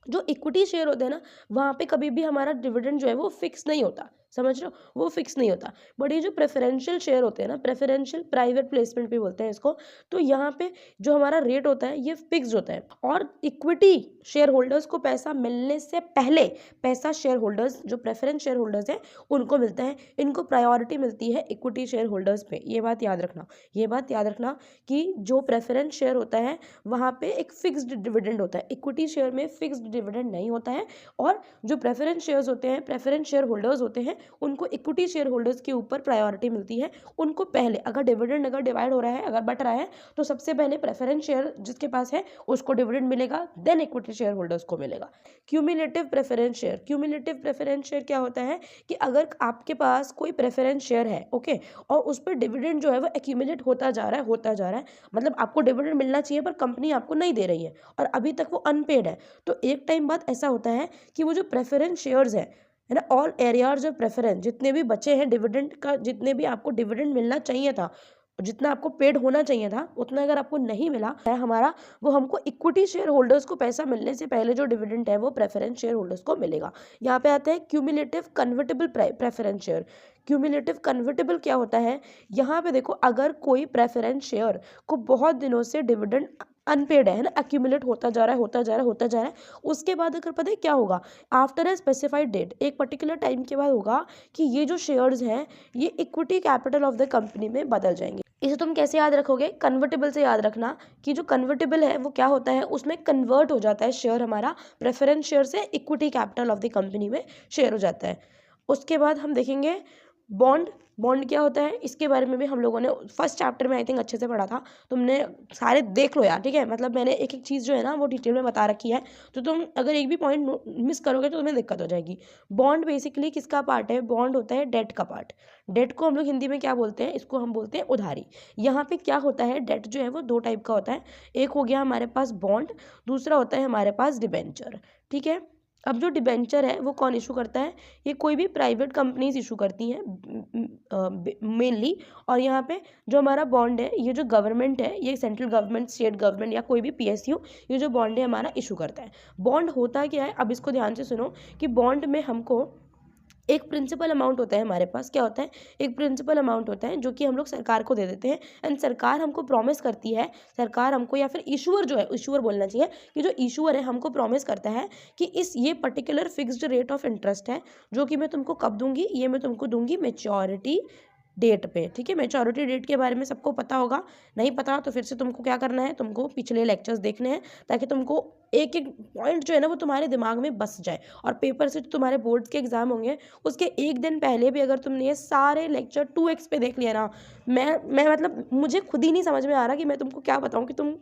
जो इक्विटी शेयर होते हैं ना, वहाँ पे कभी भी हमारा डिविडेंड जो है वो फिक्स नहीं होता, समझ रहे हो, वो फिक्स नहीं होता। बट ये जो प्रेफरेंशियल शेयर होते हैं ना, प्रेफरेंशियल प्राइवेट प्लेसमेंट भी बोलते हैं इसको, तो यहाँ पे जो हमारा रेट होता है ये फिक्स होता है। और इक्विटी शेयर होल्डर्स को पैसा मिलने से पहले, पैसा शेयर होल्डर्स जो प्रेफरेंस शेयर होल्डर्स हैं उनको मिलता है, इनको प्रायोरिटी मिलती है इक्विटी शेयर होल्डर्स पे। ये बात याद रखना, ये बात याद रखना कि जो प्रेफरेंस शेयर होता है वहाँ पे एक फिक्स्ड डिविडेंड होता है, इक्विटी शेयर में फिक्स्ड डिविडेंड नहीं होता है। और जो प्रेफरेंस शेयर्स होते हैं, प्रेफरेंस शेयर होल्डर्स होते हैं, उनको इक्विटी शेयर होल्डर्स के ऊपर प्रायोरिटी मिलती है। उनको पहले अगर डिविडेंड अगर डिवाइड हो रहा है, अगर बट रहा है, तो सबसे पहले प्रेफरेंस शेयर जिसके पास है उसको डिविडेंड मिलेगा, देन इक्विटी शेयर होल्डर्स को मिलेगा। Cumulative preference share, cumulative preference share क्या होता है कि अगर आपके पास कोई प्रेफरेंस शेयर है, ओके, और उस पर डिविडेंड जो है वो एक्यूमुलेट होता जा रहा है, होता जा रहा है, मतलब आपको डिविडेंड मिलना चाहिए पर कंपनी आपको नहीं दे रही है और अभी तक वो अनपेड है, तो एक टाइम बाद ऐसा होता है कि वो जो प्रेफरेंस शेयर्स है ना, ऑल एरियाज ऑफ प्रेफरेंस जितने भी बचे हैं डिविडेंड का, जितने भी आपको डिविडेंड मिलना चाहिए था, जितना आपको पेड होना चाहिए था, उतना अगर आपको नहीं मिला है हमारा, वो हमको इक्विटी शेयर होल्डर्स को पैसा मिलने से पहले जो डिविडेंड है वो प्रेफरेंस शेयर होल्डर्स को मिलेगा। यहाँ पे आते हैं cumulative convertible preference share. Cumulative convertible क्या होता है, यहाँ पे देखो, अगर कोई प्रेफरेंस शेयर को बहुत दिनों से डिविडेंड अनपेड है ना, एक्यूमुलेट होता जा रहा है, होता जा रहा है, होता जा रहा है, उसके बाद अगर पता है क्या होगा, आफ्टर ए स्पेसिफाइड डेट, एक पर्टिकुलर टाइम के बाद होगा कि ये जो शेयर्स हैं ये equity capital of the company में बदल जाएंगे। इसे तुम कैसे याद रखोगे, कन्वर्टेबल से याद रखना कि जो कन्वर्टेबल है वो क्या होता है, उसमें कन्वर्ट हो जाता है शेयर, हमारा प्रेफरेंस शेयर से equity capital of the company में शेयर हो जाता है। उसके बाद हम देखेंगे बॉन्ड, बॉन्ड क्या होता है इसके बारे में भी हम लोगों ने फर्स्ट चैप्टर में आई थिंक अच्छे से पढ़ा था, तुमने सारे देख लो यार, ठीक है। मतलब मैंने एक एक चीज़ जो है ना वो डिटेल में बता रखी है, तो तुम अगर एक भी पॉइंट मिस करोगे तो तुम्हें दिक्कत हो जाएगी। बॉन्ड बेसिकली किसका पार्ट है? बॉन्ड होता है डेट का पार्ट। डेट को हम लोग हिंदी में क्या बोलते हैं? इसको हम बोलते हैं उधारी। यहाँ पे क्या होता है, डेट जो है वो दो टाइप का होता है। एक हो गया हमारे पास बॉन्ड, दूसरा होता है हमारे पास डिबेंचर, ठीक है। अब जो डिबेंचर है वो कौन इशू करता है? ये कोई भी प्राइवेट कंपनीज इशू करती हैं मेनली। और यहाँ पे जो हमारा बॉन्ड है, ये जो गवर्नमेंट है, ये सेंट्रल गवर्नमेंट, स्टेट गवर्नमेंट या कोई भी पीएसयू, ये जो बॉन्ड है हमारा इशू करता है। बॉन्ड होता क्या है, अब इसको ध्यान से सुनो कि बॉन्ड में हमको एक प्रिंसिपल अमाउंट होता है हमारे पास। क्या होता है? एक प्रिंसिपल अमाउंट होता है जो कि हम लोग सरकार को दे देते हैं, एंड सरकार हमको प्रॉमिस करती है, सरकार हमको या फिर इशूअर जो है, इशूअर बोलना चाहिए, कि जो इशूअर है हमको प्रॉमिस करता है कि इस ये particular fixed rate of interest है जो कि मैं तुमको कब दूंगी, ये मैं तुमको दूंगी मेच्योरिटी डेट पे, ठीक है। मेच्योरिटी डेट के बारे में सबको पता होगा, नहीं पता तो फिर से तुमको क्या करना है, तुमको पिछले लेक्चर्स देखने हैं ताकि तुमको एक एक पॉइंट जो है ना वो तुम्हारे दिमाग में बस जाए। और पेपर से जो तुम्हारे बोर्ड्स के एग्जाम होंगे उसके एक दिन पहले भी अगर तुमने ये सारे लेक्चर 2x पे देख लिया ना, मैं मतलब मुझे खुद ही नहीं समझ में आ रहा कि मैं तुमको क्या बताऊँ, कि तुम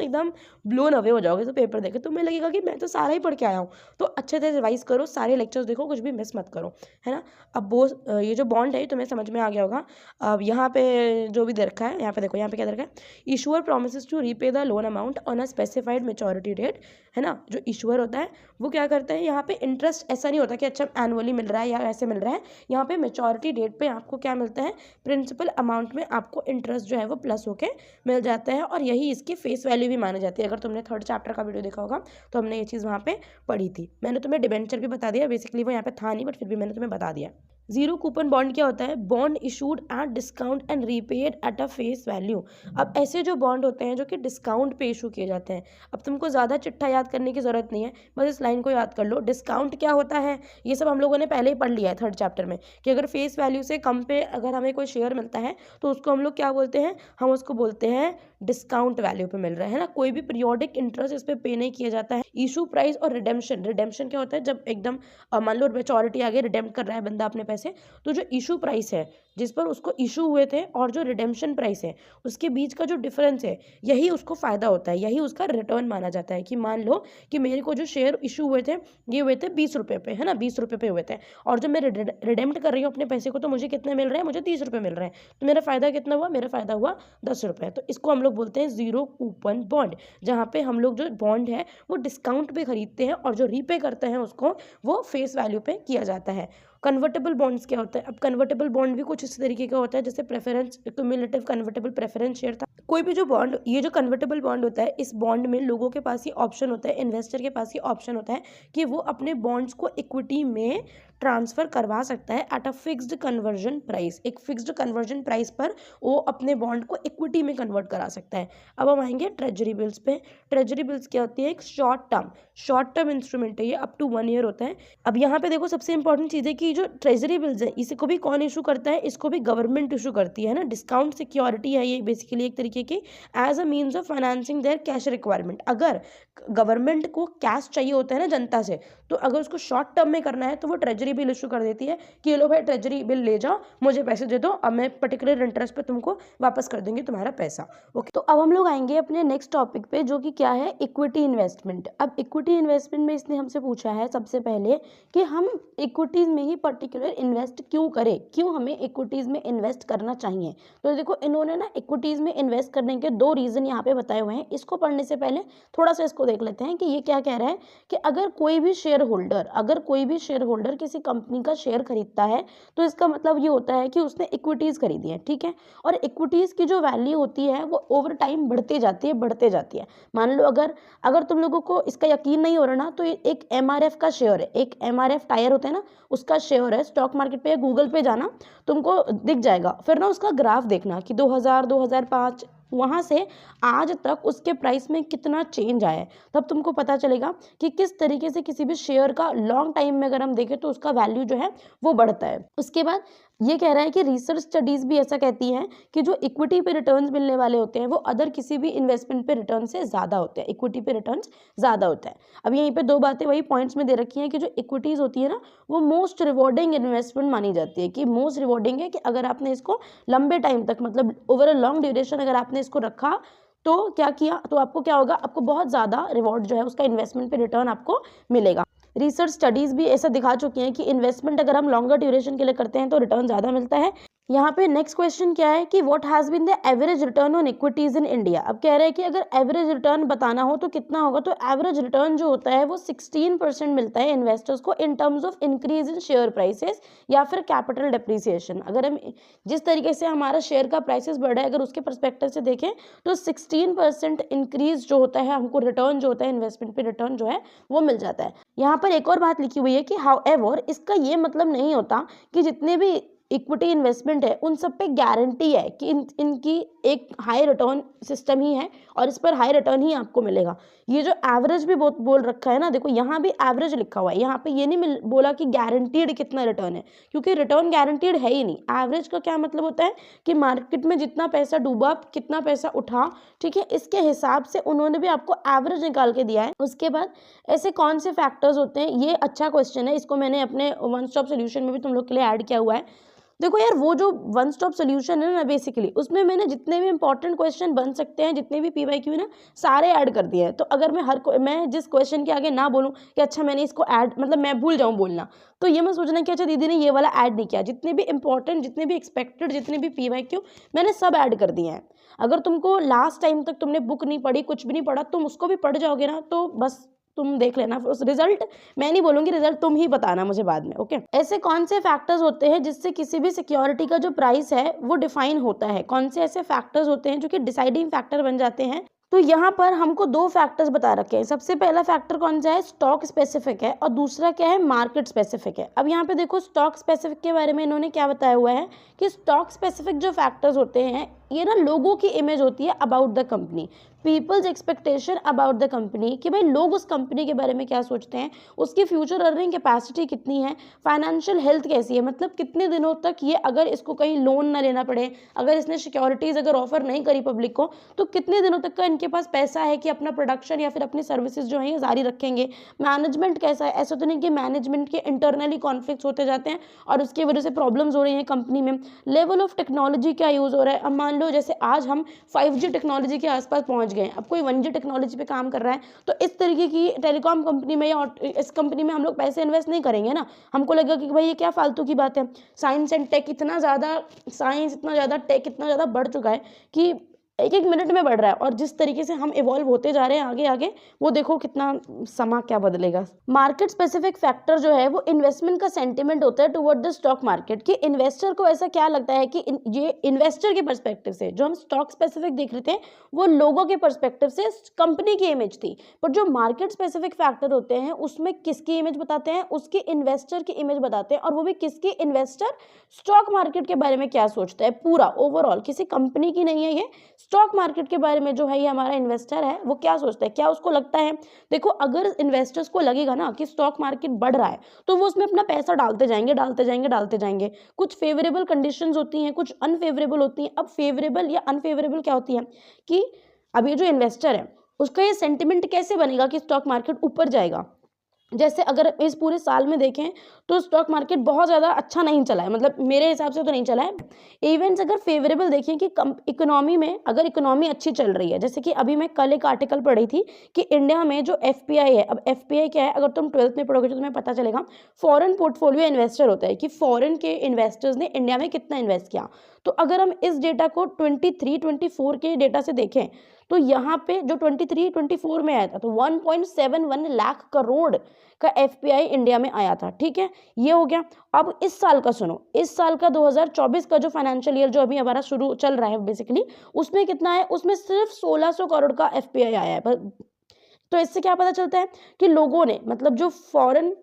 एकदम ब्लोन अवे हो जाओगे तो पेपर देखे, तुम्हें लगेगा कि मैं तो सारा ही पढ़ के आया हूँ। तो अच्छे से रिवाइज करो, सारे लेक्चर्स देखो, कुछ भी मिस मत करो, है ना। अब वो ये जो बॉन्ड है तुम्हें समझ में आ गया होगा। अब यहाँ पे जो भी दे रखा है, यहाँ पे देखो, यहाँ पे क्या दे रखा है, issuer promises to repay the loan amount on a specified maturity date, है ना। जो इशूअर होता है वो क्या करता है, यहाँ पे इंटरेस्ट ऐसा नहीं होता कि अच्छा एनुअली मिल रहा है या ऐसे मिल रहा है। यहाँ पे मेच्योरिटी डेट पे आपको क्या मिलता है, प्रिंसिपल अमाउंट में आपको इंटरेस्ट जो है वो प्लस होके मिल जाता है, और यही इसकी फेस वैल्यू भी मानी जाती है। अगर तुमने थर्ड चैप्टर का वीडियो देखा होगा तो हमने ये चीज़ वहाँ पे पढ़ी थी। मैंने तुम्हें डिबेंचर भी बता दिया, बेसिकली वो यहाँ पे था नहीं बट फिर भी मैंने तुम्हें बता दिया। जीरो कूपन बॉन्ड क्या होता है? Bond issued at discount and repaid at a face value. अब ऐसे जो बॉन्ड होते हैं जो कि डिस्काउंट पे इशू किए जाते हैं, अब तुमको ज़्यादा चिट्ठा याद करने की ज़रूरत नहीं है, बस इस लाइन को याद कर लो। डिस्काउंट क्या होता है ये सब हम लोगों ने पहले ही पढ़ लिया है थर्ड चैप्टर में, कि अगर फेस वैल्यू से कम पे अगर हमें कोई शेयर मिलता है तो उसको हम लोग क्या बोलते हैं, हम उसको बोलते हैं डिस्काउंट वैल्यू पे मिल रहा है ना। कोई भी पीरियोडिक इंटरेस्ट इस पे पे नहीं किया जाता है। इशू प्राइस और रिडेम्पशन, रिडेम्पशन क्या होता है, जब एकदम मान लो मेच्योरिटी आगे रिडेम्प कर रहा है बंदा अपने पैसे, तो जो इशू प्राइस है जिस पर उसको इशू हुए थे और जो रिडेम्पशन प्राइस है उसके बीच का जो डिफरेंस है, यही उसको फ़ायदा होता है, यही उसका रिटर्न माना जाता है। कि मान लो कि मेरे को जो शेयर इशू हुए थे ये हुए थे 20 रुपये पे, है ना, 20 रुपये पे हुए थे, और जब मैं रिडेम्प्ट कर रही हूँ अपने पैसे को तो मुझे कितने मिल रहे हैं, मुझे 30 रुपये मिल रहे हैं। तो मेरा फ़ायदा कितना हुआ, मेरा फ़ायदा हुआ 10 रुपये। तो इसको हम लोग बोलते हैं जीरो कूपन बॉन्ड, जहाँ पे हम लोग जो बॉन्ड है वो डिस्काउंट पे खरीदते हैं और जो रीपे करते हैं उसको वो फेस वैल्यू पे किया जाता है। कन्वर्टेबल बॉन्ड्स क्या होता है? अब कन्वर्टेबल बॉन्ड भी कुछ इस तरीके का होता है जैसे preference cumulative convertible preference share था। कोई भी जो बॉन्ड, ये जो कन्वर्टेबल बॉन्ड होता है, इस बॉन्ड में लोगों के पास ही ऑप्शन होता है, इन्वेस्टर के पास ही ऑप्शन होता है कि वो अपने बॉन्ड्स को इक्विटी में ट्रांसफ़र करवा सकता है at a fixed conversion price. एक फिक्स्ड कन्वर्जन प्राइस पर वो अपने बॉन्ड को इक्विटी में कन्वर्ट करा सकता है। अब हम आएंगे ट्रेजरी बिल्स पे। ट्रेजरी बिल्स क्या होती है? एक शॉर्ट टर्म इंस्ट्रूमेंट है, ये अप टू 1 ईयर होता है। अब यहाँ पे देखो सबसे इंपॉर्टेंट चीज़ है कि जो ट्रेजरी बिल्स है इसको भी कौन इशू करता है? इसको भी गवर्नमेंट इशू करती है ना। डिस्काउंट सिक्योरिटी है ये बेसिकली एक तरीके की, as a means of financing their cash requirement. अगर गवर्नमेंट को कैश चाहिए होता है ना जनता से, तो अगर उसको शॉर्ट टर्म में करना है तो वो ट्रेजरी बिल इशू कर देती है कि ये लो भाई ट्रेजरी बिल ले जाओ, मुझे पैसे दे दो, अब मैं पर्टिकुलर इंटरेस्ट पे तुमको वापस कर देंगे तुम्हारा पैसा। ओके, तो अब हम लोग आएंगे अपने नेक्स्ट टॉपिक पे जो कि क्या है, इक्विटी इन्वेस्टमेंट। अब इक्विटी इन्वेस्टमेंट में इसने हमसे पूछा है सबसे पहले कि हम इक्विटीज़ में ही पर्टिकुलर इन्वेस्ट क्यों करें, क्यों हमें इक्विटीज़ में इन्वेस्ट करना चाहिए। तो देखो इन्होंने ना इक्विटीज़ में इन्वेस्ट करने के 2 रीज़न यहाँ पे बताए हुए हैं। इसको पढ़ने से पहले थोड़ा सा इसको देख लेते हैं कि ये क्या कह रहा है कि अगर कोई भी शेयर होल्डर किसी कंपनी का शेयर खरीदता है तो इसका मतलब ये होता है कि उसने इक्विटीज़ खरीदी है, ठीक है। और इक्विटीज़ की जो वैल्यू होती है वो ओवर टाइम बढ़ते जाती है। मान लो अगर तुम लोगों को इसका यकीन नहीं हो रहा ना, तो एक MRF का शेयर है, एक MRF टायर होता है ना, उसका शेयर है, स्टॉक मार्केट पे या गूगल पे जाना तुमको दिख जाएगा। फिर ना उसका ग्राफ देखना कि 2000 2005 वहाँ से आज तक उसके प्राइस में कितना चेंज आया है, तब तुमको पता चलेगा कि किस तरीके से किसी भी शेयर का लॉन्ग टाइम में अगर हम देखें तो उसका वैल्यू जो है वो बढ़ता है। उसके बाद ये कह रहा है कि रिसर्च स्टडीज भी ऐसा कहती हैं कि जो इक्विटी पे रिटर्न्स मिलने वाले होते हैं वो अदर किसी भी इन्वेस्टमेंट पे रिटर्न से ज़्यादा होते हैं, इक्विटी पे रिटर्न्स ज़्यादा होता है। अब यहीं पे दो बातें वही पॉइंट्स में दे रखी हैं कि जो इक्विटीज़ होती है ना वो मोस्ट रिवॉर्डिंग इन्वेस्टमेंट मानी जाती है, कि मोस्ट रिवॉर्डिंग है कि अगर आपने इसको लंबे टाइम तक मतलब ओवर अ लॉन्ग ड्यूरेशन अगर आपने इसको रखा तो क्या किया तो आपको क्या होगा, आपको बहुत ज़्यादा रिवॉर्ड जो है उसका इन्वेस्टमेंट पे रिटर्न आपको मिलेगा। रिसर्च स्टडीज़ भी ऐसा दिखा चुकी हैं कि इन्वेस्टमेंट अगर हम लॉन्गर ड्यूरेशन के लिए करते हैं तो रिटर्न ज़्यादा मिलता है। यहाँ पे नेक्स्ट क्वेश्चन क्या है कि what has been the average return on equities in India. अब कह रहे हैं कि अगर एवरेज रिटर्न बताना हो तो कितना होगा, तो एवरेज रिटर्न जो होता है वो 16% मिलता है इन्वेस्टर्स को in terms of increase in share prices या फिर कैपिटल डेप्रिसिएशन। अगर हम जिस तरीके से हमारा शेयर का प्राइसेस बढ़ रहा है अगर उसके परस्पेक्टिव से देखें तो 16% इंक्रीज जो होता है हमको रिटर्न जो होता है इन्वेस्टमेंट पे रिटर्न जो है वो मिल जाता है। यहाँ पर एक और बात लिखी हुई है कि हाउएवर इसका ये मतलब नहीं होता कि जितने भी इक्विटी इन्वेस्टमेंट है उन सब पे गारंटी है कि इनकी एक हाई रिटर्न सिस्टम ही है और इस पर हाई रिटर्न ही आपको मिलेगा। ये जो एवरेज भी बोल रखा है ना, देखो यहाँ भी एवरेज लिखा हुआ है, यहाँ पे ये नहीं बोला कि गारंटीड कितना रिटर्न है, क्योंकि रिटर्न गारंटीड है ही नहीं। एवरेज का क्या मतलब होता है कि मार्केट में जितना पैसा डूबा कितना पैसा उठा, ठीक है, इसके हिसाब से उन्होंने भी आपको एवरेज निकाल के दिया है। उसके बाद ऐसे कौन से फैक्टर्स होते हैं, ये अच्छा क्वेश्चन है, इसको मैंने अपने वन स्टॉप सोल्यूशन में भी तुम लोग के लिए ऐड किया हुआ है। देखो यार वो जो वन स्टॉप सोल्यूशन है ना बेसिकली उसमें मैंने जितने भी इंपॉर्टेंट क्वेश्चन बन सकते हैं जितने भी PYQ ना सारे ऐड कर दिए हैं। तो अगर मैं जिस क्वेश्चन के आगे ना बोलूं कि अच्छा मैंने इसको ऐड मतलब मैं भूल जाऊं बोलना, तो ये मैं सोचना कि अच्छा दीदी ने ये वाला ऐड नहीं किया। जितने भी इंपॉर्टेंट जितने भी एक्सपेक्टेड जितने भी PYQ मैंने सब ऐड कर दिए हैं। अगर तुमको लास्ट टाइम तक तुमने बुक नहीं पढ़ी कुछ भी नहीं पढ़ा तुम उसको भी पढ़ जाओगे ना तो बस तुम देख लेना उस रिजल्ट, मैं नहीं बोलूंगी, रिजल्ट तुम ही बताना मुझे बाद में। ओके, ऐसे कौन से फैक्टर्स होते हैं जिससे किसी भी सिक्योरिटी का जो प्राइस है वो डिफाइन होता है, कौन से ऐसे फैक्टर्स होते हैं जो कि डिसाइडिंग फैक्टर बन जाते हैं। तो यहाँ पर हमको दो फैक्टर्स बता रखे हैं। सबसे पहला फैक्टर कौन सा है, स्टॉक स्पेसिफिक है, और दूसरा क्या है, मार्केट स्पेसिफिक है। अब यहाँ पे देखो स्टॉक स्पेसिफिक के बारे में इन्होंने क्या बताया हुआ है कि स्टॉक स्पेसिफिक जो फैक्टर्स होते हैं ये ना लोगों की इमेज होती है about the company, people's expectation about the company, कि भाई लोग उस कंपनी के बारे में क्या सोचते हैं, उसकी फ्यूचर अर्निंग कैपेसिटी कितनी है, फाइनेंशियल हेल्थ कैसी है, मतलब कितने दिनों तक ये अगर इसको कहीं लोन ना लेना पड़े, अगर इसने सिक्योरिटीज अगर ऑफर नहीं करी पब्लिक को तो कितने दिनों तक का इनके पास पैसा है कि अपना प्रोडक्शन या फिर अपनी सर्विसेज जो है ये जारी रखेंगे। मैनेजमेंट कैसा है, ऐसा तो नहीं कि मैनेजमेंट के इंटरनली कॉन्फ्लिक्ट्स होते जाते हैं और उसकी वजह से प्रॉब्लम्स हो रही हैं कंपनी में। लेवल ऑफ टेक्नोलॉजी क्या यूज़ हो रहा है, अब मान लो जैसे आज हम 5G टेक्नोलॉजी के आसपास पहुंच गए, अब कोई 1G टेक्नोलॉजी पे काम कर रहा है तो इस तरीके की टेलीकॉम कंपनी में या इस कंपनी में हम लोग पैसे इन्वेस्ट नहीं करेंगे ना, हमको लगेगा कि भाई ये क्या फालतू की बात है। साइंस एंड टेक इतना ज़्यादा, साइंस इतना ज़्यादा, टेक इतना ज़्यादा बढ़ चुका है कि एक एक मिनट में बढ़ रहा है, और जिस तरीके से हम इवॉल्व होते जा रहे हैं आगे आगे वो देखो कितना समा क्या बदलेगा। मार्केट स्पेसिफिक फैक्टर जो है वो इन्वेस्टमेंट का सेंटिमेंट होता है टुवर्ड द स्टॉक मार्केट, कि इन्वेस्टर को ऐसा क्या लगता है कि ये इन्वेस्टर के पर्सपेक्टिव से जो हम स्टॉक स्पेसिफिक देख रहे थे वो लोगों के पर्सपेक्टिव से कंपनी की इमेज थी, पर जो मार्केट स्पेसिफिक फैक्टर होते हैं उसमें किसकी इमेज बताते हैं, उसकी इन्वेस्टर की इमेज बताते हैं, और वो भी किसकी, इन्वेस्टर स्टॉक मार्केट के बारे में क्या सोचता है पूरा ओवरऑल, किसी कंपनी की नहीं है ये, स्टॉक मार्केट के बारे में जो है ये हमारा इन्वेस्टर है वो क्या सोचता है, क्या उसको लगता है। देखो अगर इन्वेस्टर्स को लगेगा ना कि स्टॉक मार्केट बढ़ रहा है तो वो उसमें अपना पैसा डालते जाएंगे डालते जाएंगे डालते जाएंगे। कुछ फेवरेबल कंडीशंस होती हैं, कुछ अनफेवरेबल होती हैं। अब फेवरेबल या अनफेवरेबल क्या होती है कि अब ये जो इन्वेस्टर है उसका ये सेंटिमेंट कैसे बनेगा कि स्टॉक मार्केट ऊपर जाएगा। जैसे अगर इस पूरे साल में देखें तो स्टॉक मार्केट बहुत ज़्यादा अच्छा नहीं चला है, मतलब मेरे हिसाब से तो नहीं चला है। इवेंट्स अगर फेवरेबल देखें कि इकोनॉमी में अगर इकोनॉमी अच्छी चल रही है, जैसे कि अभी मैं कल एक आर्टिकल पढ़ी थी कि इंडिया में जो FPI है, अब FPI क्या है अगर तुम 12th में पढ़ोगे तो तुम्हें पता चलेगा, फॉरेन पोर्टफोलियो इन्वेस्टर होता है कि फॉरेन के इन्वेस्टर्स ने इंडिया में कितना इन्वेस्ट किया। तो अगर हम इस डेटा को 23-24 के डेटा से देखें तो यहाँ पे जो 23-24 में आया था तो 1.71 लाख करोड़ का FPI इंडिया में आया था। ठीक है, ये हो गया। अब इस साल का सुनो, इस साल का 2024 का जो फाइनेंशियल ईयर जो अभी हमारा शुरू चल रहा है बेसिकली, उसमें कितना है, उसमें सिर्फ 1600 करोड़ का FPI आया है। तो इससे क्या पता चलता है कि लोगों ने, मतलब जो फॉरेन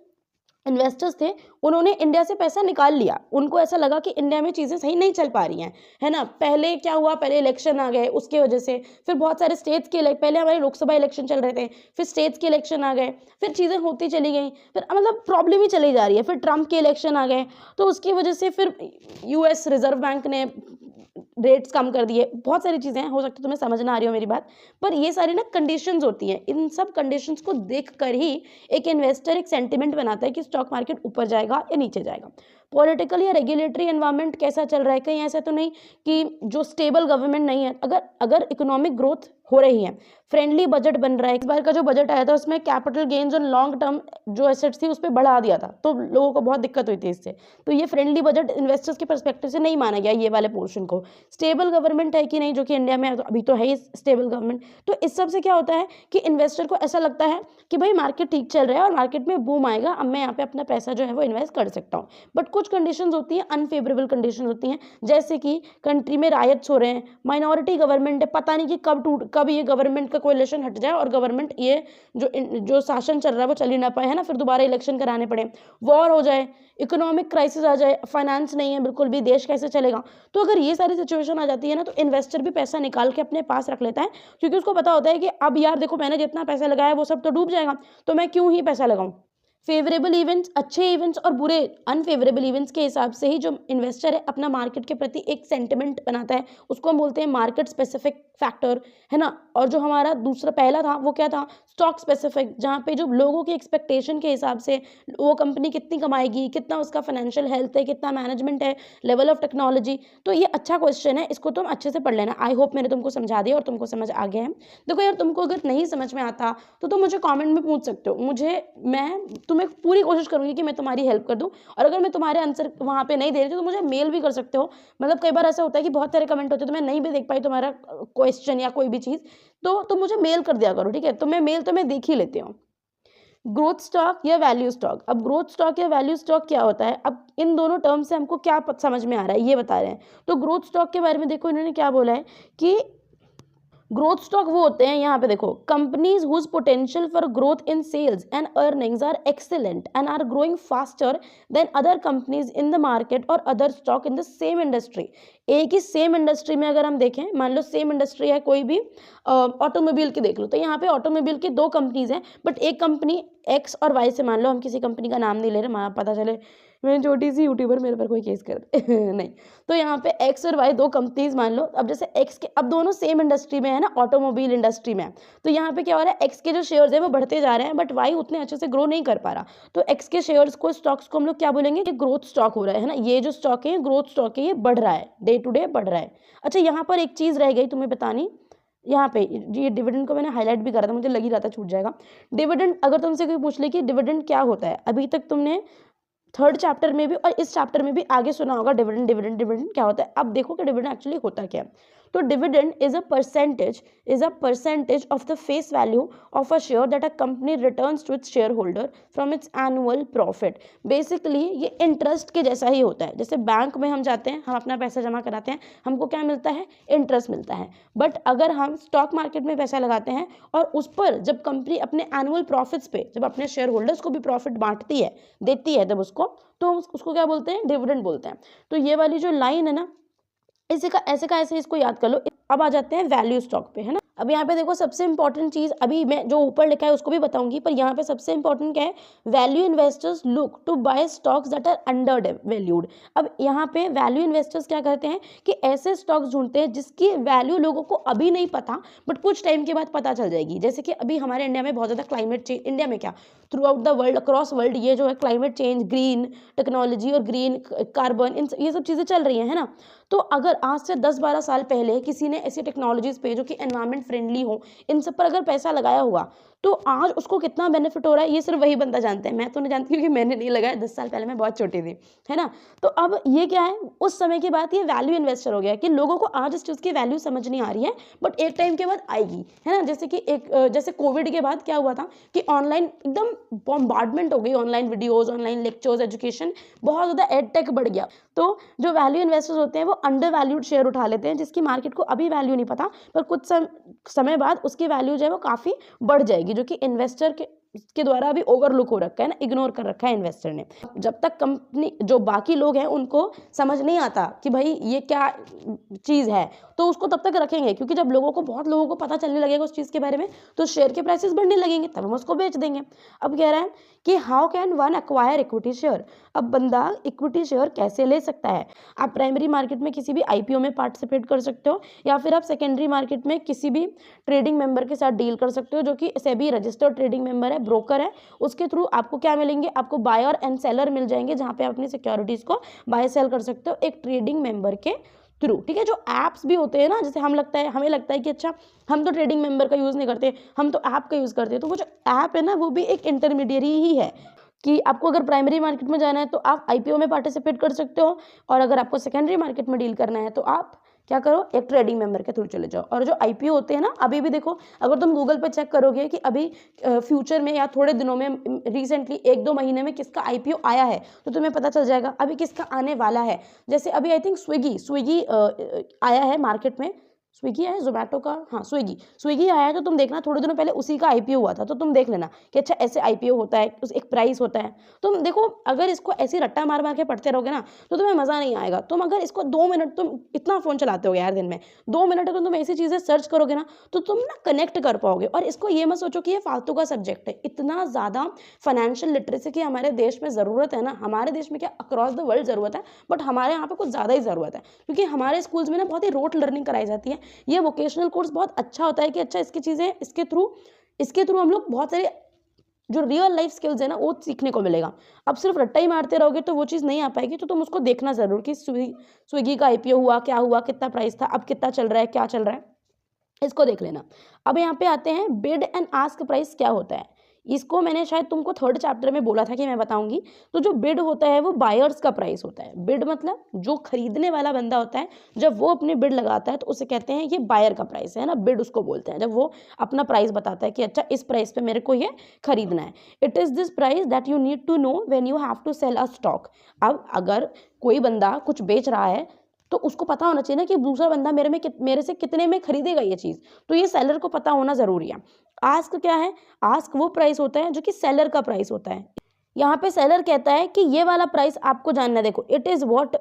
इन्वेस्टर्स थे, उन्होंने इंडिया से पैसा निकाल लिया। उनको ऐसा लगा कि इंडिया में चीज़ें सही नहीं चल पा रही हैं, है ना। पहले क्या हुआ, पहले इलेक्शन आ गए, उसकी वजह से फिर बहुत सारे स्टेट्स के पहले हमारे लोकसभा इलेक्शन चल रहे थे, फिर स्टेट्स के इलेक्शन आ गए, फिर चीज़ें होती चली गई, फिर मतलब प्रॉब्लम ही चली जा रही है। फिर ट्रम्प के इलेक्शन आ गए, तो उसकी वजह से फिर यूएस रिजर्व बैंक ने रेट्स कम कर दिए। बहुत सारी चीज़ें हैं, हो सकता है तुम्हें समझ ना आ रही हो मेरी बात, पर ये सारी ना कंडीशंस होती हैं। इन सब कंडीशंस को देख कर ही एक इन्वेस्टर एक सेंटिमेंट बनाता है कि स्टॉक मार्केट ऊपर जाएगा या नीचे जाएगा। पॉलिटिकल या रेगुलेटरी एनवायरनमेंट कैसा चल रहा है, कहीं ऐसा तो नहीं कि जो स्टेबल गवर्नमेंट नहीं है। अगर अगर इकोनॉमिक ग्रोथ हो रही है, फ्रेंडली बजट बन रहा है। इस बार का जो बजट आया था उसमें कैपिटल गेन्स और लॉन्ग टर्म जो एसेट्स थी उस पर बढ़ा दिया था, तो लोगों को बहुत दिक्कत हुई थी इससे। तो ये फ्रेंडली बजट इन्वेस्टर्स के पर्सपेक्टिव से नहीं माना गया ये वाले पोर्शन को। स्टेबल गवर्नमेंट है कि नहीं, जो कि इंडिया में अभी तो है ही स्टेबल गवर्नमेंट। तो इस सब से क्या होता है कि इन्वेस्टर को ऐसा लगता है कि भाई मार्केट ठीक चल रहा है और मार्केट में बूम आएगा, अब मैं यहाँ पे अपना पैसा जो है वो इन्वेस्ट कर सकता हूँ। बट कुछ कंडीशंस होती हैं, अनफेवरेबल कंडीशंस होती हैं, जैसे कि कंट्री में रायट्स हो रहे हैं, माइनॉरिटी गवर्नमेंट है, पता नहीं कि कब ये गवर्नमेंट का कोएलिशन हट जाए और गवर्नमेंट ये जो शासन चल रहा है वो चल ही ना पाए, है ना, फिर दोबारा इलेक्शन कराने पड़े, वॉर हो जाए, इकोनॉमिक क्राइसिस आ जाए, फाइनेंस नहीं है बिल्कुल भी, देश कैसे चलेगा। तो अगर ये सारी सिचुएशन आ जाती है ना, तो इन्वेस्टर भी पैसा निकाल के अपने पास रख लेता है, क्योंकि उसको पता होता है कि अब यार देखो मैंने जितना पैसा लगाया वो सब तो डूब जाएगा, तो मैं क्यों ही पैसा लगाऊं। फेवरेबल इवेंट्स, अच्छे इवेंट्स और बुरे अनफेवरेबल इवेंट्स के हिसाब से ही जो इन्वेस्टर है अपना मार्केट के प्रति एक सेंटिमेंट बनाता है, उसको हम बोलते हैं मार्केट स्पेसिफिक फैक्टर, है ना। और जो हमारा दूसरा पहला था वो क्या था, स्टॉक स्पेसिफिक, जहाँ पे जो लोगों की एक्सपेक्टेशन के हिसाब से वो कंपनी कितनी कमाएगी, कितना उसका फाइनेंशियल हेल्थ है, कितना मैनेजमेंट है, लेवल ऑफ टेक्नोलॉजी। तो ये अच्छा क्वेश्चन है, इसको तुम अच्छे से पढ़ लेना। आई होप मैंने तुमको समझा दिया और तुमको समझ आ गया है। देखो यार, तुमको अगर नहीं समझ में आता तो तुम मुझे कमेंट में पूछ सकते हो, मैं तुम्हें पूरी कोशिश करूंगी कि मैं तुम्हारी हेल्प कर दूं। और अगर मैं तुम्हारे आंसर वहां पे नहीं दे रही तो मुझे मेल भी कर सकते हो। मतलब कई बार ऐसा होता है कि बहुत सारे कमेंट होते हैं तो मैं नहीं भी देख पाई तुम्हारा क्वेश्चन या कोई भी चीज, तो तुम मुझे मेल कर दिया करो, ठीक है। तो मैं मेल तो मैं देख ही लेती हूँ। ग्रोथ स्टॉक या वैल्यू स्टॉक, अब ग्रोथ स्टॉक या वैल्यू स्टॉक क्या होता है, अब इन दोनों टर्म से हमको क्या समझ में आ रहा है ये बता रहे हैं। तो ग्रोथ स्टॉक के बारे में देखो इन्होंने क्या बोला है कि ग्रोथ स्टॉक वो होते हैं, यहाँ पे देखो, companies whose potential for growth in sales and earnings are excellent and are growing faster than other companies in the market और other stock in the same industry. एक ही सेम इंडस्ट्री में अगर हम देखें, मान लो सेम इंडस्ट्री है कोई भी, ऑटोमोबाइल की देख लो, तो यहाँ पे ऑटोमोबाइल की दो कंपनीज हैं, बट एक कंपनी एक्स और वाई से, मान लो हम किसी कंपनी का नाम नहीं ले रहे, पता चले मैं छोटी सी यूट्यूबर, मेरे पर कोई केस कर दे नहीं। तो यहाँ पे एक्स और वाई दो कंपनीज मान लो। अब जैसे एक्स के, अब दोनों सेम इंडस्ट्री में है ना, ऑटोमोबाइल इंडस्ट्री में है, तो यहाँ पे क्या हो रहा है, एक्स के जो शेयर्स है वो बढ़ते जा रहे हैं, बट वाई उतने अच्छे से ग्रो नहीं कर पा रहा। तो एक्स के शेयर्स को, स्टॉक्स को हम लोग क्या बोलेंगे कि ग्रोथ स्टॉक हो रहा है ना, ये जो स्टॉक है ग्रोथ स्टॉक है, ये बढ़ रहा है, डे टू डे बढ़ रहा है। अच्छा, यहाँ पर एक चीज रह गई तुम्हें बतानी, यहाँ पे ये डिविडेंड को मैंने हाईलाइट भी करा था, मुझे लग ही रहा था छूट जाएगा। डिविडेंड, अगर तुमसे कोई पूछ ले कि डिविडेंड क्या होता है, अभी तक तुमने थर्ड चैप्टर में भी और इस चैप्टर में भी आगे सुना होगा डिविडेंड, डिविडेंड, डिविडेंड क्या होता है। अब देखो कि डिविडेंड एक्चुअली होता क्या है। तो dividend is a percentage of the face value of a share that a company returns to its shareholder from its annual profit. Basically ये इंटरेस्ट के जैसा ही होता है। जैसे बैंक में हम जाते हैं, हम अपना पैसा जमा कराते हैं, हमको क्या मिलता है, इंटरेस्ट मिलता है। बट अगर हम स्टॉक मार्केट में पैसा लगाते हैं और उस पर जब कंपनी अपने एनुअल प्रॉफिट्स पे जब अपने शेयर होल्डर्स को भी प्रॉफिट बांटती है, देती है जब उसको, तो उसको क्या बोलते हैं, डिविडेंड बोलते हैं। तो ये वाली जो लाइन है ना, इसी का ऐसे इसको याद कर लो। अब आ जाते हैं वैल्यू स्टॉक पे, है ना। अब यहाँ पे देखो सबसे इंपॉर्टेंट चीज, अभी मैं जो ऊपर लिखा है उसको भी बताऊंगी, पर यहाँ पे सबसे इंपॉर्टेंट क्या है, value investors look to buy stocks that are undervalued. अब यहाँ पे वैल्यू इन्वेस्टर्स क्या करते हैं कि ऐसे स्टॉक्स ढूंढते हैं जिसकी वैल्यू लोगों को अभी नहीं पता, बट कुछ टाइम के बाद पता चल जाएगी। जैसे कि अभी हमारे इंडिया में बहुत ज्यादा क्लाइमेट चेंज, इंडिया में क्या, through out the world, across world, ये जो है क्लाइमेट चेंज, ग्रीन टेक्नोलॉजी और ग्रीन कार्बन, ये सब चीजें चल रही है ना। तो अगर आज से 10-12 साल पहले किसी ने ऐसी टेक्नोलॉजीज पे जो कि एनवायरमेंट फ्रेंडली हो, इन सब पर अगर पैसा लगाया हुआ, तो आज उसको कितना बेनिफिट हो रहा है ये सिर्फ वही बंदा जानता है। मैं तो नहीं जानती क्योंकि मैंने नहीं लगाया, 10 साल पहले मैं बहुत छोटी थी, है ना। तो अब ये क्या है, उस समय की बात, ये वैल्यू इन्वेस्टर हो गया कि लोगों को आज इस चीज़ की वैल्यू समझ नहीं आ रही है, बट एक टाइम के बाद आएगी, है ना। जैसे कि जैसे कोविड के बाद क्या हुआ था कि ऑनलाइन एकदम बॉम्बार्डमेंट हो गई, online videos, online lectures, education, बहुत ज़्यादा एडटेक बढ़ गया। तो जो वैल्यू इन्वेस्टर्स होते हैं वो अंडर वैल्यूड शेयर उठा लेते हैं, जिसकी मार्केट को अभी वैल्यू नहीं पता, पर कुछ समय बाद उसकी वैल्यू जो है वो काफ़ी बढ़ जाएगी, जो कि इन्वेस्टर के के द्वारा अभी ओवरलुक हो रखा है ना, इग्नोर कर रखा है इन्वेस्टर ने। जब तक कंपनी जो बाकी लोग हैं उनको समझ नहीं आता कि भाई ये क्या चीज़ है, तो उसको तब तक रखेंगे, क्योंकि जब बहुत लोगों को पता चलने लगेगा उस चीज़ के बारे में, तो शेयर के प्राइसेस बढ़ने लगेंगे, तब हम उसको बेच देंगे। अब कह रहा है कि how can one acquire equity share. अब बंदा इक्विटी शेयर कैसे ले सकता है? आप प्राइमरी मार्केट में किसी भी आईपीओ में पार्टिसिपेट कर सकते हो, या फिर आप सेकेंडरी मार्केट में किसी भी ट्रेडिंग मेंबर के साथ डील कर सकते हो, जो कि सेबी रजिस्टर्ड ट्रेडिंग मेंबर है, ब्रोकर है। उसके थ्रू आपको क्या मिलेंगे? आपको बायर एंड सेलर मिल जाएंगे, जहाँ पे आप अपनी सिक्योरिटीज को बाय सेल कर सकते हो एक ट्रेडिंग मेंबर के थ्रू। ठीक है, जो ऐप्स भी होते हैं ना, जैसे हमें लगता है कि अच्छा हम तो ट्रेडिंग मेंबर का यूज़ नहीं करते, हम तो ऐप का यूज़ करते हैं, तो वो जो ऐप है ना वो भी एक इंटरमीडियरी ही है कि आपको अगर प्राइमरी मार्केट में जाना है तो आप आईपीओ में पार्टिसिपेट कर सकते हो, और अगर आपको सेकेंडरी मार्केट में डील करना है तो आप क्या करो, एक ट्रेडिंग मेंबर के थ्रू चले जाओ। और जो आईपीओ होते हैं ना, अभी भी देखो, अगर तुम गूगल पे चेक करोगे कि अभी फ्यूचर में या थोड़े दिनों में, रिसेंटली 1-2 महीने में किसका आईपीओ आया है, तो तुम्हें पता चल जाएगा अभी किसका आने वाला है। जैसे अभी आई थिंक स्विगी आया है मार्केट में। स्विगी है, जोमेटो का, हाँ स्विगी आया है, तो तुम देखना थोड़े दिनों पहले उसी का आईपीओ हुआ था, तो तुम देख लेना कि अच्छा ऐसे आईपीओ होता है, उस एक प्राइस होता है। तुम देखो, अगर इसको ऐसी रट्टा मार मार के पढ़ते रहोगे ना तो तुम्हें मज़ा नहीं आएगा। तुम अगर इसको 2 मिनट, तुम इतना फ़ोन चलाते हो यार दिन में, 2 मिनट अगर तुम ऐसी चीज़ें सर्च करोगे ना तो तुम ना कनेक्ट कर पाओगे। और इसको ये मत सोचो कि ये फालतू का सब्जेक्ट है। इतना ज़्यादा फाइनेंशियल लिटरेसी की हमारे देश में ज़रूरत है ना, हमारे देश में क्या अक्रॉस द वर्ल्ड ज़रूरत है, बट हमारे यहाँ पर कुछ ज़्यादा ही ज़रूरत है, क्योंकि हमारे स्कूल्स में ना बहुत ही रोट लर्निंग कराई जाती है। ये वोकेशनल कोर्स बहुत अच्छा होता है कि अच्छा इसके थ्रू हम लोग बहुत सारे जो रियल लाइफ स्किल्स है ना वो सीखने को मिलेगा। अब सिर्फ रट्टा ही मारते रहोगे तो वो चीज़ नहीं आ पाएगी। तो तुम उसको देखना ज़रूर कि स्विगी का आईपीओ हुआ, क्या हुआ, कितना प्राइस था, अब कितना चल रहा है, क्या चल रहा है, इसको देख लेना। अब यहाँ पे आते हैं बिड एंड आस्क प्राइस क्या होता है। इसको मैंने शायद तुमको 3rd चैप्टर में बोला था कि मैं बताऊंगी। तो जो बिड होता है वो बायर्स का प्राइस होता है। बिड मतलब जो खरीदने वाला बंदा होता है, जब वो अपने बिड लगाता है तो उसे कहते हैं ये बायर का प्राइस है ना, बिड उसको बोलते हैं। जब वो अपना प्राइस बताता है कि अच्छा इस प्राइस पे मेरे को ये खरीदना है। It is this price that you need to know when you have to sell a stock. अब अगर कोई बंदा कुछ बेच रहा है तो उसको पता होना चाहिए ना कि दूसरा बंदा मेरे से कितने में खरीदेगा ये चीज़, तो ये सेलर को पता होना ज़रूरी है। आस्क क्या है? आस्क वो प्राइस होता है जो कि सेलर का प्राइस होता है। यहाँ पे सेलर कहता है कि ये वाला प्राइस आपको जानना है। देखो, it is what